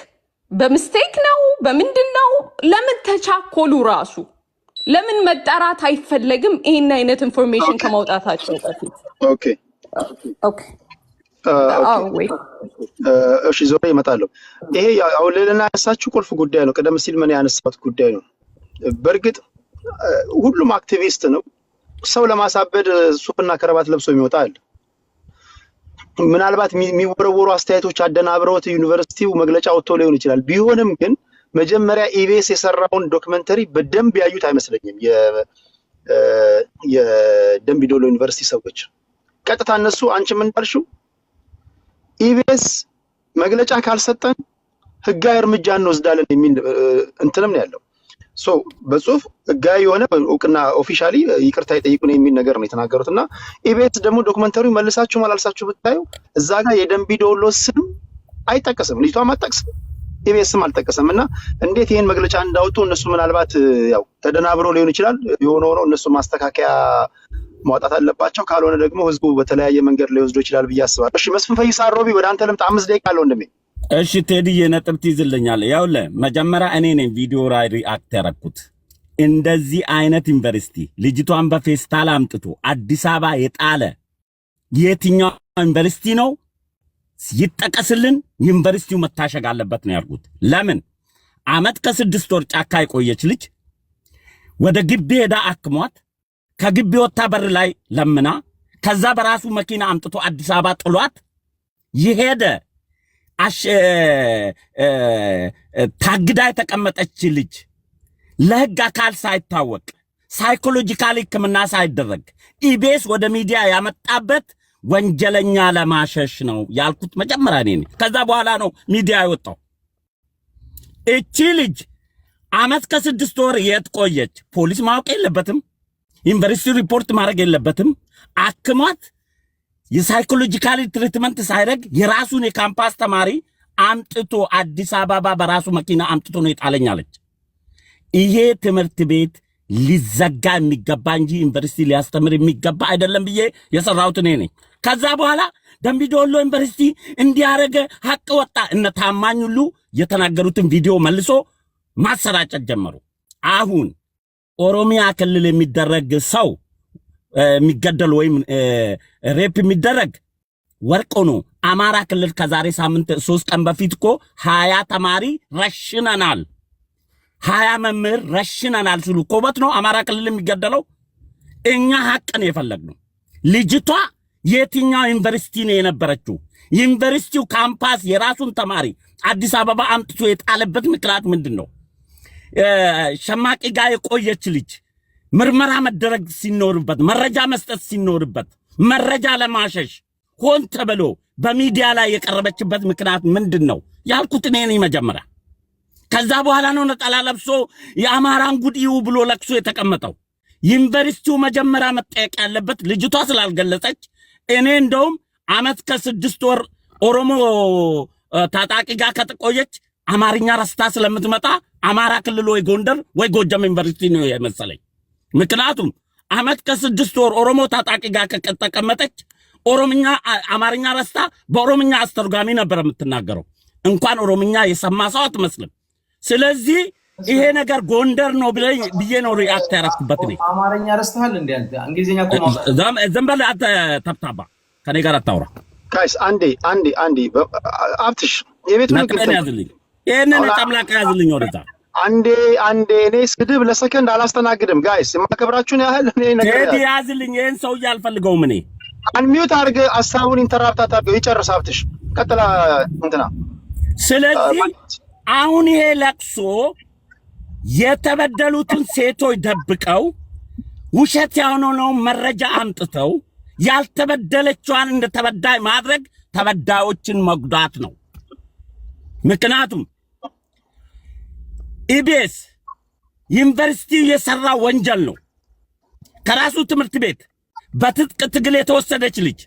በሚስቴክ ነው በምንድን ነው? ለምን ተቻኮሉ? ራሱ ለምን መጣራት አይፈለግም? ይሄን አይነት ኢንፎርሜሽን ከማውጣታቸው በፊት እሺ ዞሬ እመጣለሁ። ይሄ አሁን ሌላና ያነሳችሁ ቁልፍ ጉዳይ ነው። ቀደም ሲል ምን ያነሳሁት ጉዳይ ነው። በእርግጥ ሁሉም አክቲቪስት ነው። ሰው ለማሳበድ ሱፍና ከረባት ለብሶ የሚወጣ አለ። ምናልባት የሚወረወሩ አስተያየቶች አደናብረውት ዩኒቨርሲቲው መግለጫ ወጥቶ ሊሆን ይችላል። ቢሆንም ግን መጀመሪያ ኢቢኤስ የሰራውን ዶክመንተሪ በደንብ ያዩት አይመስለኝም። የደምቢ ዶሎ ዩኒቨርሲቲ ሰዎች ቀጥታ እነሱ አንቺም እንዳልሽው ኢቢኤስ መግለጫ ካልሰጠን ህጋዊ እርምጃ እንወስዳለን የሚል እንትንም ነው ያለው። በጽሁፍ ህጋዊ የሆነ እውቅና ኦፊሻሊ ይቅርታ ይጠይቁን የሚል ነገር ነው የተናገሩት። እና ኢቢኤስ ደግሞ ዶክመንተሪው መልሳችሁ ማላልሳችሁ ብታዩ እዛ ጋር የደምቢ ዶሎ ስም አይጠቀስም፣ ልጅቷም አትጠቅስም፣ ኢቢኤስም አልጠቀሰም። እና እንዴት ይሄን መግለጫ እንዳወጡ እነሱ ምናልባት ያው ተደናብረው ሊሆን ይችላል። የሆነ ሆኖ እነሱ ማስተካከያ ማውጣት አለባቸው። ካልሆነ ደግሞ ህዝቡ በተለያየ መንገድ ሊወስዶ ይችላል ብዬ አስባለሁ። እሺ መስፍን ፈይሳ ሮቢ ወደ አንተ ልምጣ። 5 ደቂቃ አለው እንደሜ። እሺ ቴዲዬ ነጥብ ትይዝልኛለህ። ያውልህ መጀመሪያ እኔ ነኝ ቪዲዮ ላይ ሪአክት ያደረኩት። እንደዚህ አይነት ዩኒቨርሲቲ ልጅቷን በፌስታል አምጥቶ አዲስ አበባ የጣለ የትኛው ዩኒቨርሲቲ ነው? ይጠቀስልን። ዩኒቨርሲቲው መታሸግ አለበት ነው ያልኩት። ለምን አመት ከ6 ወር ጫካ የቆየች ልጅ ወደ ግቢ ሄዳ አክሟት ከግቢ ወጣ በር ላይ ለምና ከዛ በራሱ መኪና አምጥቶ አዲስ አበባ ጥሏት ይሄደ ታግዳ የተቀመጠች ልጅ ለህግ አካል ሳይታወቅ ሳይኮሎጂካሊ ሕክምና ሳይደረግ ኢቢኤስ ወደ ሚዲያ ያመጣበት ወንጀለኛ ለማሸሽ ነው ያልኩት መጀመሪያ እኔ ነኝ። ከዛ በኋላ ነው ሚዲያ የወጣው። እቺ ልጅ አመት ከ6 ወር የት ቆየች? ፖሊስ ማወቅ የለበትም? ዩኒቨርሲቲ ሪፖርት ማድረግ የለበትም? አክሟት የሳይኮሎጂካሊ ትሪትመንት ሳይረግ የራሱን የካምፓስ ተማሪ አምጥቶ አዲስ አበባ በራሱ መኪና አምጥቶ ነው የጣለኛለች። ይሄ ትምህርት ቤት ሊዘጋ የሚገባ እንጂ ዩኒቨርሲቲ ሊያስተምር የሚገባ አይደለም ብዬ የሰራሁት እኔ ነኝ። ከዛ በኋላ ደምቢዶሎ ዩኒቨርሲቲ እንዲያረገ ሐቅ ወጣ። እነ ታማኝ ሁሉ የተናገሩትን ቪዲዮ መልሶ ማሰራጨት ጀመሩ። አሁን ኦሮሚያ ክልል የሚደረግ ሰው የሚገደል ወይም ሬፕ የሚደረግ ወርቅ ነው። አማራ ክልል ከዛሬ ሳምንት 3 ቀን በፊት እኮ 20 ተማሪ ረሽነናል፣ 20 መምህር ረሽነናል ሲሉ ኮበት ነው አማራ ክልል የሚገደለው። እኛ ሐቅን የፈለግነው ልጅቷ የትኛው ዩኒቨርሲቲ ነው የነበረችው? ዩኒቨርሲቲው ካምፓስ የራሱን ተማሪ አዲስ አበባ አምጥቶ የጣለበት ምክንያት ምንድን ነው? ሸማቂ ጋር የቆየች ልጅ ምርመራ መደረግ ሲኖርበት፣ መረጃ መስጠት ሲኖርበት፣ መረጃ ለማሸሽ ሆን ተብሎ በሚዲያ ላይ የቀረበችበት ምክንያት ምንድን ነው ያልኩት እኔ ነኝ መጀመሪያ። ከዛ በኋላ ነው ነጠላ ለብሶ የአማራን ጉዲው ብሎ ለቅሶ የተቀመጠው። ዩኒቨርሲቲው መጀመሪያ መጠየቅ ያለበት ልጅቷ ስላልገለጸች፣ እኔ እንደውም አመት ከ6 ወር ኦሮሞ ታጣቂ ጋር ከተቆየች አማርኛ ረስታ ስለምትመጣ አማራ ክልል ወይ ጎንደር ወይ ጎጃም ዩኒቨርሲቲ ነው የመሰለኝ። ምክንያቱም አመት ከ6 ወር ኦሮሞ ታጣቂ ጋር ከተቀመጠች ኦሮምኛ አማርኛ ረስታ በኦሮምኛ አስተርጓሚ ነበር የምትናገረው። እንኳን ኦሮምኛ የሰማ ሰው አትመስልም። ስለዚህ ይሄ ነገር ጎንደር ነው ብዬ ነው ሪአክት ያደረኩበት። እኔ አማርኛ ረስተሃል እንዴ አንተ? እንግሊዝኛ ቆማ ዘንበል አንተ ተብታባ ከኔ ጋር አታውራ። ጋይስ አንዴ አብትሽ የቤቱን ንግግር ያዝልኝ፣ ይሄንን ጨምላቃ ያዝልኝ ወደዛ። አንዴ እኔ ስድብ ለሰከንድ አላስተናግድም። ጋይስ የማከብራችሁን ያህል እኔ ነገር ያዝልኝ። ይሄን ሰውዬ አልፈልገውም እኔ። አንሚዩት አድርገ ሐሳቡን ኢንተራፕት አድርገው ይጨርስ አብትሽ። ቀጥላ እንትና። ስለዚህ አሁን ይሄ ለቅሶ የተበደሉትን ሴቶች ደብቀው ውሸት ያሆነው መረጃ አምጥተው ያልተበደለችዋን እንደተበዳይ ማድረግ ተበዳዮችን መጉዳት ነው። ምክንያቱም ኢቢኤስ ዩኒቨርሲቲው የሰራ ወንጀል ነው። ከራሱ ትምህርት ቤት በትጥቅ ትግል የተወሰደች ልጅ፣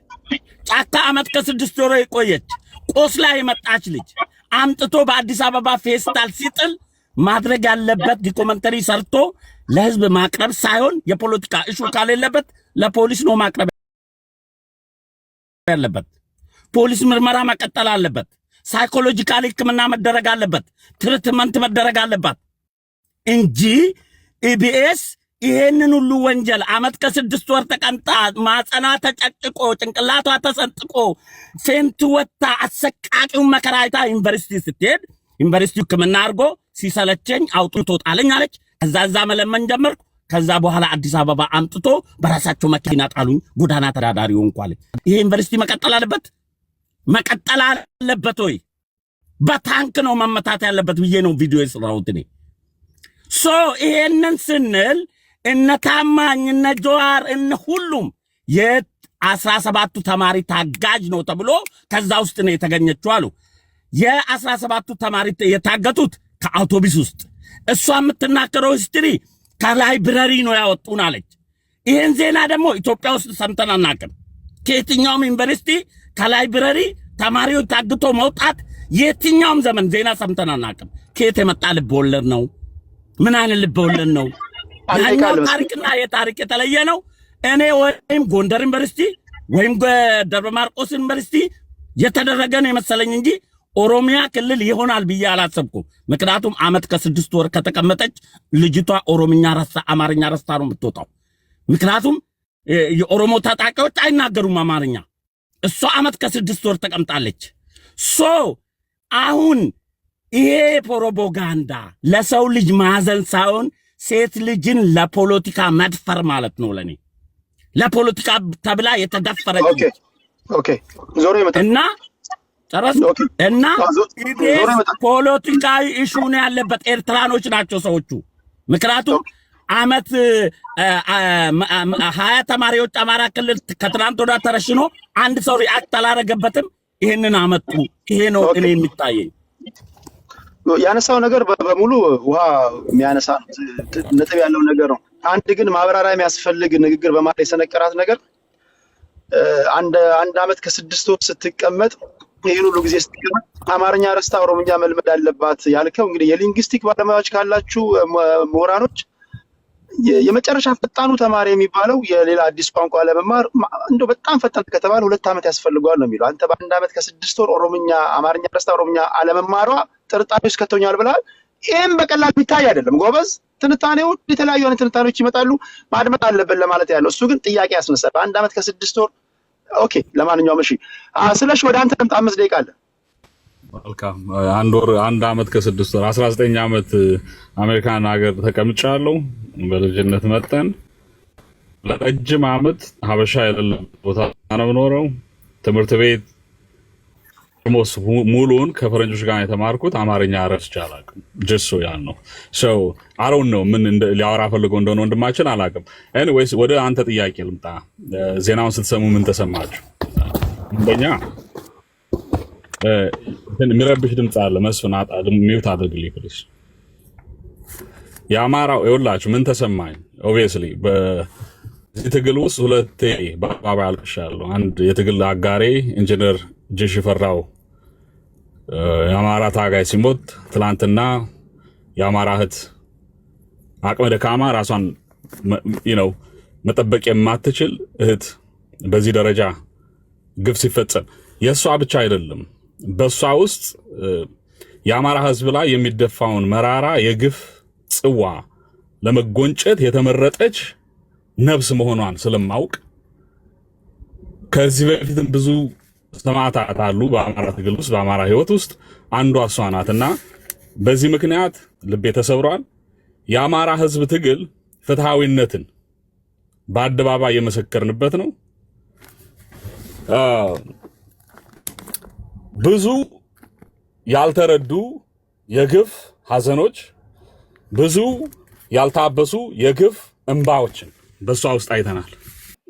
ጫካ አመት ከ6 ወር የቆየች ቆስላ የመጣች ልጅ አምጥቶ በአዲስ አበባ ፌስታል ሲጥል ማድረግ ያለበት ዶክመንተሪ ሰርቶ ለህዝብ ማቅረብ ሳይሆን የፖለቲካ እሹ ካለበት ለፖሊስ ነው ማቅረብ ያለበት። ፖሊስ ምርመራ መቀጠል አለበት። ሳይኮሎጂካል ሕክምና መደረግ አለበት። ትሪትመንት መደረግ አለበት እንጂ ኢቢኤስ ይሄንን ሁሉ ወንጀል አመት ከ6 ወር ተቀምጣ ማጸና ተጨጭቆ ጭንቅላቷ ተሰንጥቆ ፌንት ወጣ አሰቃቂውን መከራይታ ዩኒቨርሲቲ ስትሄድ ዩኒቨርሲቲው ሕክምና አድርጎ ሲሰለቸኝ አውጥቶ ጣለኝ አለች። ከዛ መለመን ጀመርኩ። ከዛ በኋላ አዲስ አበባ አምጥቶ በራሳቸው መኪና ጣሉኝ። ጎዳና ተዳዳሪ ሆንኩ አለች። ይሄ ዩኒቨርሲቲ መቀጠል አለበት ወይ? በታንክ ነው መመታት ያለበት ብዬ ነው ቪዲዮ የሰራሁት እኔ። ይሄንን ስንል እነ ታማኝ እነ ጀዋር እነ ሁሉም የ17ቱ ተማሪ ታጋጅ ነው ተብሎ ከዛ ውስጥ ነው የተገኘችው አሉ። የ17ቱ ተማሪ የታገቱት ከአውቶቡስ ውስጥ፣ እሷ የምትናገረው ሂስትሪ ከላይብረሪ ነው ያወጡን አለች። ይሄን ዜና ደግሞ ኢትዮጵያ ውስጥ ሰምተን አናውቅም። ከየትኛውም ዩኒቨርሲቲ ከላይብረሪ ተማሪዎች ታግቶ መውጣት የትኛውም ዘመን ዜና ሰምተን አናውቅም። ከየት የመጣ ልብ ወለድ ነው? ምን አይነት ልብ ወለድ ነው? ያኛው ታሪክና የታሪክ የተለየ ነው። እኔ ወይም ጎንደር ዩኒቨርሲቲ ወይም ደብረ ማርቆስ ዩኒቨርሲቲ የተደረገ ነው የመሰለኝ እንጂ ኦሮሚያ ክልል ይሆናል ብዬ አላሰብኩም። ምክንያቱም አመት ከ6 ወር ከተቀመጠች ልጅቷ ኦሮምኛ ረስታ አማርኛ ረስታ ነው የምትወጣው። ምክንያቱም የኦሮሞ ታጣቂዎች አይናገሩም አማርኛ። እሷ አመት ከ6 ወር ተቀምጣለች። አሁን ይሄ ፕሮፓጋንዳ ለሰው ልጅ ማዘን ሳይሆን ሴት ልጅን ለፖለቲካ መድፈር ማለት ነው። ለኔ ለፖለቲካ ተብላ የተደፈረች ዞሮ ይመጣ እና ጨረስ እና ፖለቲካዊ ኢሹ ነው ያለበት። ኤርትራኖች ናቸው ሰዎቹ። ምክንያቱም አመት 20 ተማሪዎች አማራ ክልል ከትናንት ወዲያ ተረሽኖ አንድ ሰው ሪአክት አላረገበትም። ይሄንን አመጡ። ይሄ ነው እኔ የሚታየኝ። ያነሳው ነገር በሙሉ ውሃ የሚያነሳ ነጥብ ያለው ነገር ነው። አንድ ግን ማብራሪያ የሚያስፈልግ ንግግር በማለት የሰነቀራት ነገር አንድ አመት ከ6 ወር ስትቀመጥ ይህን ሁሉ ጊዜ ስትቀመጥ አማርኛ ረስታ ኦሮምኛ መልመድ አለባት ያልከው እንግዲህ የሊንግዊስቲክ ባለሙያዎች ካላችሁ ምሁራኖች የመጨረሻ ፈጣኑ ተማሪ የሚባለው የሌላ አዲስ ቋንቋ ለመማር እንደው በጣም ፈጣን ከተባለ 2 አመት ያስፈልገዋል ነው የሚለው። አንተ በአንድ አመት ከ6 ወር አማርኛ ረስታ ኦሮምኛ አለመማሯ ጥርጣሬ ውስጥ ከተኛል ብለሃል። ይሄም በቀላል ቢታይ አይደለም ጎበዝ። ትንታኔዎች የተለያዩ አይነት ትንታኔዎች ይመጣሉ፣ ማድመጥ አለብን ለማለት ያለው እሱ ግን ጥያቄ ያስነሳል። በአንድ አመት ከ6 ወር ኦኬ። ለማንኛውም እሺ ስለሽ ወደ አንተ 5 ደቂቃ አለ። መልካም አንድ አመት ከ6 ወር 19 አመት አሜሪካን ሀገር ተቀምጫለሁ። በልጅነት መጠን ለረጅም አመት ሀበሻ የሌለበት ቦታ ነው የምኖረው። ትምህርት ቤት ሙሉውን ከፈረንጆች ጋር የተማርኩት አማርኛ ረስቼ አላውቅም። ጀሶ ያን ነው ሰው አሮን ነው ምን ሊያወራ ፈልገው እንደሆነ ወንድማችን አላውቅም። ኤኒዌይስ ወደ አንተ ጥያቄ ልምጣ። ዜናውን ስትሰሙ ምን ተሰማችሁ? አንደኛ የሚረብሽ ድምፅ አለ። መስፍን ሚውት አድርግልኝ ፕሊዝ። የአማራው ይኸውላችሁ ምን ተሰማኝ። ኦብቪየስሊ በዚህ ትግል ውስጥ ሁለቴ በአባባይ አልቅሻለሁ። አንድ የትግል አጋሬ ኢንጂነር ጅሽ ፈራው የአማራ ታጋይ ሲሞት፣ ትላንትና የአማራ እህት አቅመ ደካማ ራሷን መጠበቅ የማትችል እህት በዚህ ደረጃ ግፍ ሲፈጸም የእሷ ብቻ አይደለም፣ በእሷ ውስጥ የአማራ ህዝብ ላይ የሚደፋውን መራራ የግፍ ጽዋ ለመጎንጨት የተመረጠች ነፍስ መሆኗን ስለማውቅ ከዚህ በፊትም ብዙ ሰማዕታት አሉ በአማራ ትግል ውስጥ በአማራ ህይወት ውስጥ አንዷ እሷ ናትና በዚህ ምክንያት ልቤ ተሰብሯል። የአማራ ህዝብ ትግል ፍትሃዊነትን በአደባባይ የመሰከርንበት ነው። ብዙ ያልተረዱ የግፍ ሐዘኖች፣ ብዙ ያልታበሱ የግፍ እንባዎችን በሷ ውስጥ አይተናል።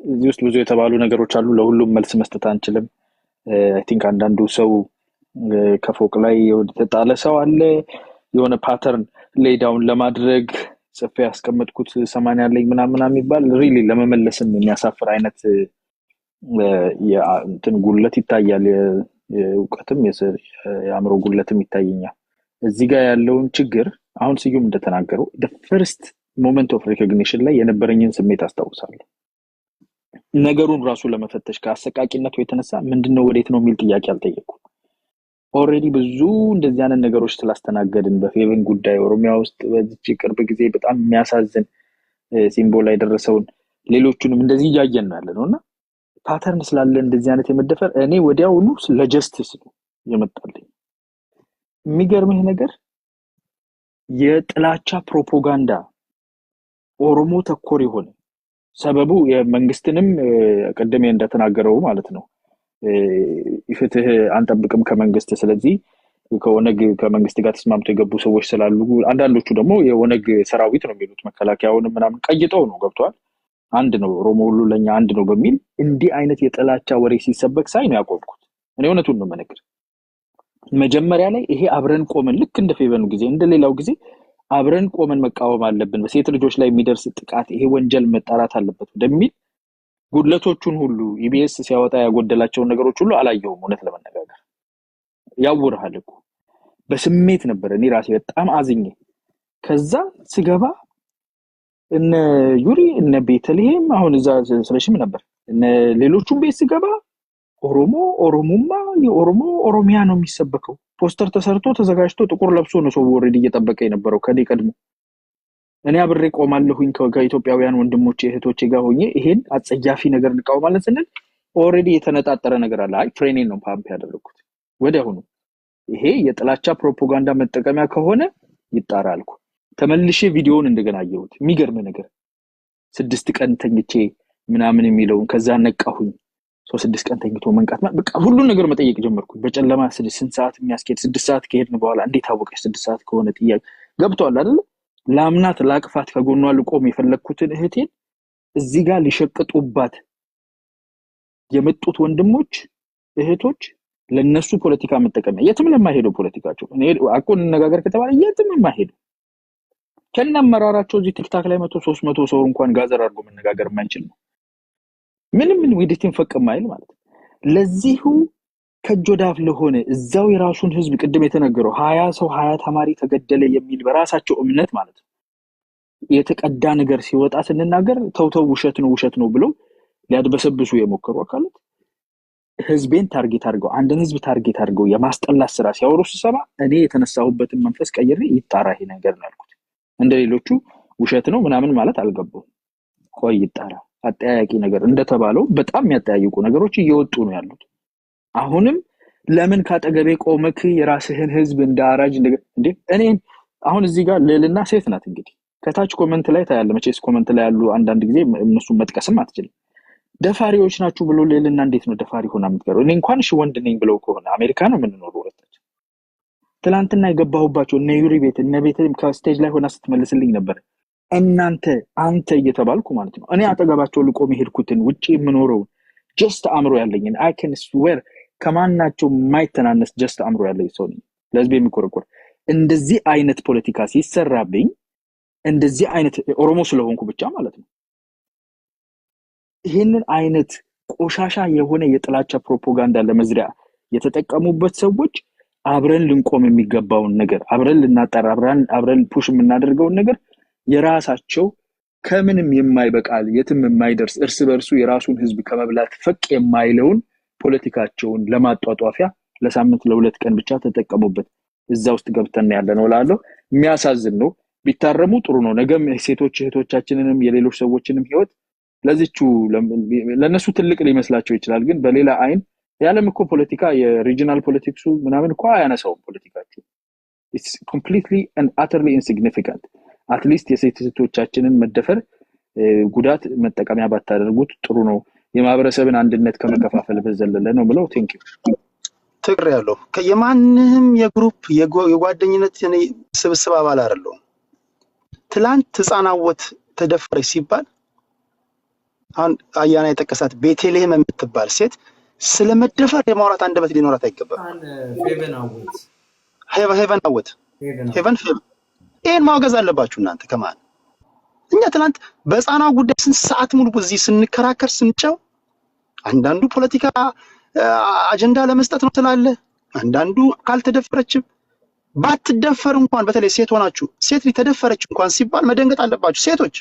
እዚህ ውስጥ ብዙ የተባሉ ነገሮች አሉ። ለሁሉም መልስ መስጠት አንችልም። አይ ቲንክ አንዳንዱ ሰው ከፎቅ ላይ የተጣለ ሰው አለ የሆነ ፓተርን ሌይ ዳውን ለማድረግ ጽፌ ያስቀመጥኩት 80 አለኝ ምናምን የሚባል ሪሊ ለመመለስም የሚያሳፍር አይነት እንትን ጉለት ይታያል። የእውቀትም የአእምሮ ጉለትም ይታየኛል። እዚህ ጋር ያለውን ችግር አሁን ስዩም እንደተናገረው the first moment of recognition ላይ የነበረኝን ስሜት አስታውሳለሁ። ነገሩን ራሱ ለመፈተሽ ከአሰቃቂነቱ የተነሳ ምንድነው ወዴት ነው የሚል ጥያቄ አልጠየቅኩም። ኦሬዲ ብዙ እንደዚህ አይነት ነገሮች ስላስተናገድን በፌቨን ጉዳይ ኦሮሚያ ውስጥ በዚህ ቅርብ ጊዜ በጣም የሚያሳዝን ሲምቦል ላይ ደረሰውን ሌሎቹንም እንደዚህ ያያየን ያለነውና ፓተርን ስላለ እንደዚህ አይነት የመደፈር እኔ ወዲያውኑ ለጀስቲስ ነው የመጣልኝ። የሚገርምህ ነገር የጥላቻ ፕሮፓጋንዳ ኦሮሞ ተኮር ይሆን ሰበቡ የመንግስትንም ቀደም እንደተናገረው ማለት ነው ይፍትህ አንጠብቅም ከመንግስት። ስለዚህ ከወነግ ከመንግስት ጋር ተስማምቶ የገቡ ሰዎች ስላሉ አንዳንዶቹ ደግሞ የወነግ ሰራዊት ነው የሚሉት መከላከያውን ምናምን ቀይጠው ነው ገብቷል። አንድ ነው ኦሮሞ ሁሉ ለኛ አንድ ነው በሚል እንዲህ አይነት የጥላቻ ወሬ ሲሰበክ ሳይ ነው ያቆምኩት። እኔ እውነቱን ነው መነገር። መጀመሪያ ላይ ይሄ አብረን ቆመን ልክ እንደ ፌቨኑ ጊዜ እንደሌላው ጊዜ አብረን ቆመን መቃወም አለብን፣ በሴት ልጆች ላይ የሚደርስ ጥቃት ይሄ ወንጀል መጣራት አለበት ወደሚል ጉድለቶቹን ሁሉ ኢቢኤስ ሲያወጣ ያጎደላቸውን ነገሮች ሁሉ አላየሁም። እውነት ለመነጋገር ያውርሃል እኮ በስሜት ነበር እኔ ራሴ በጣም አዝኜ። ከዛ ስገባ እነ ዩሪ እነ ቤተልሔም አሁን እዛ ስለሽም ነበር እነ ሌሎቹም ቤት ስገባ ኦሮሞማ የኦሮሞ ኦሮሚያ ነው የሚሰበከው። ፖስተር ተሰርቶ ተዘጋጅቶ ጥቁር ለብሶ ነው ሰው ኦሬዲ እየጠበቀ የነበረው ከኔ ቀድሞ። እኔ አብሬ ቆማለሁኝ ከኢትዮጵያውያን ወንድሞቼ እህቶቼ ጋር ሆኜ ይሄን አጸያፊ ነገር እንቃወማለን ስንል ኦሬዲ የተነጣጠረ ነገር አለ። አይ ፍሬኔን ነው ፓምፕ ያደረኩት ወዲያውኑ። ይሄ የጥላቻ ፕሮፓጋንዳ መጠቀሚያ ከሆነ ይጣራልኩ። ተመልሼ ቪዲዮውን እንደገና አየሁት። የሚገርም ነገር 6 ቀን ተኝቼ ምናምን የሚለውን ከዛ ነቃሁኝ። 6 ቀን ተኝቶ መንቃት በቃ ሁሉ ነገር መጠየቅ ጀመርኩኝ። በጨለማ 6 ሰዓት የሚያስኬድ 6 ሰዓት ከሄድን በኋላ እንዴት አወቀሽ 6 ሰዓት ከሆነ ጥያቄ ገብቷል አይደል? ላምናት ላቅፋት ከጎኗ ልቆም የፈለኩትን እህቴን እዚህ ጋር ሊሸቅጡባት የመጡት ወንድሞች እህቶች ለነሱ ፖለቲካ መጠቀሚያ የትም ለማይሄዱ ፖለቲካቸው እኔ አቆን ነጋገር ከተባለ የትም የማይሄዱ ከነመራራቸው እዚህ ቲክታክ ላይ 300 ሰው እንኳን ጋዘር አድርጎ መነጋገር የማይችል ነው ምንም ዊዲቲን ፈቀማይል ማለት ለዚሁ ከጆዳፍ ለሆነ እዛው የራሱን ህዝብ ቅድም የተነገረው 20 ሰው 20 ተማሪ ተገደለ የሚል በራሳቸው እምነት ማለት የተቀዳ ነገር ሲወጣ ስንናገር ተውተው ውሸት ነው ብለው ሊያድበሰብሱ የሞከሩ አካላት ህዝቤን ታርጌት አድርገው አንድን ህዝብ ታርጌት አድርገው የማስጠላት ስራ ሲያወሩ ሲሰማ እኔ የተነሳሁበትን መንፈስ ቀይሬ ይጣራ ይሄ ነገር ነው ያልኩት እንደሌሎቹ ውሸት ነው ምናምን ማለት አልገባው ቆይ ይጣራ አጠያያቂ ነገር እንደተባለው በጣም የሚያጠያይቁ ነገሮች እየወጡ ነው ያሉት አሁንም ለምን ካጠገቤ ቆመክ የራስህን ህዝብ እንዳራጅ እንዴ እኔ አሁን እዚህ ጋር ለልና ሴት ናት እንግዲህ ከታች ኮሜንት ላይ ታያለ መቼስ ኮሜንት ላይ ያሉ አንዳንድ ጊዜ እነሱ መጥቀስም አትችልም ደፋሪዎች ናችሁ ብሎ ለልና እንዴት ነው ደፋሪ ሆና የምትቀረው እኔ እንኳን እሺ ወንድ ነኝ ብለው ከሆነ አሜሪካ ነው የምንኖረው ወጣች ትላንትና የገባሁባቸው ነዩሪ ቤት እነ ቤትም ከስቴጅ ላይ ሆና ስትመልስልኝ ነበር አንተ እየተባልኩ ማለት ነው እኔ አጠገባቸው ልቆም ሄድኩትን ውጪ የምኖረው just አምሮ ያለኝን I can swear ከማናቸው ማይተናነስ just አምሮ ያለኝ ሰው ነኝ ለህዝብ የሚቆረቆር እንደዚህ አይነት ፖለቲካ ሲሰራብኝ እንደዚህ አይነት ኦሮሞ ስለሆንኩ ብቻ ማለት ነው ይሄንን አይነት ቆሻሻ የሆነ የጥላቻ ፕሮፓጋንዳ ለመዝሪያ የተጠቀሙበት ሰዎች አብረን ልንቆም የሚገባውን ነገር አብረን ልናጣራ አብረን ፑሽ የምናደርገው ነገር የራሳቸው ከምንም የማይበቃል የትም የማይደርስ እርስ በርሱ የራሱን ህዝብ ከመብላት ፈቅ የማይለውን ፖለቲካቸውን ለማጧጧፊያ ለሳምንት ለሁለት ቀን ብቻ ተጠቀሙበት እዛ ውስጥ ገብተን ያለነው ላለው የሚያሳዝን ነው ቢታረሙ ጥሩ ነው ነገም ሴቶች እህቶቻችንንም የሌሎች ሰዎችንም ህይወት ለዚቹ ለነሱ ትልቅ ሊመስላቸው ይችላል ግን በሌላ አይን ያለም እኮ ፖለቲካ የሪጂናል ፖለቲክሱ ምናምን እኮ አያነሳው ፖለቲካቸው it's completely and utterly insignificant at least የሴቶቻችንን መደፈር ጉዳት መጠቀሚያ ባታደርጉት ጥሩ ነው የማህበረሰብን አንድነት ከመከፋፈል በዘለለ ነው ብለው ቴንክ ዩ ትግር ያለው ከየማንንም የግሩፕ የጓደኝነት ስብስብ አባል አይደለም ትላንት ህፃናወት ተደፈረች ሲባል አያና የጠቀሳት ቤተልሔም የምትባል ሴት ስለመደፈር የማውራት አንደበት ሊኖራት አይገባም ሄቨን ይሄን ማውገዝ አለባችሁ እናንተ ከማን እኛ ትላንት በህፃናው ጉዳይ ስንት ሰዓት ሙሉ በዚህ ስንከራከር ስንጨው አንዳንዱ ፖለቲካ አጀንዳ ለመስጠት ነው ትላለ አንዳንዱ ካልተደፈረችም ባትደፈር እንኳን በተለይ ሴት ሆናችሁ ሴት ሊተደፈረች እንኳን ሲባል መደንገጥ አለባችሁ ሴቶች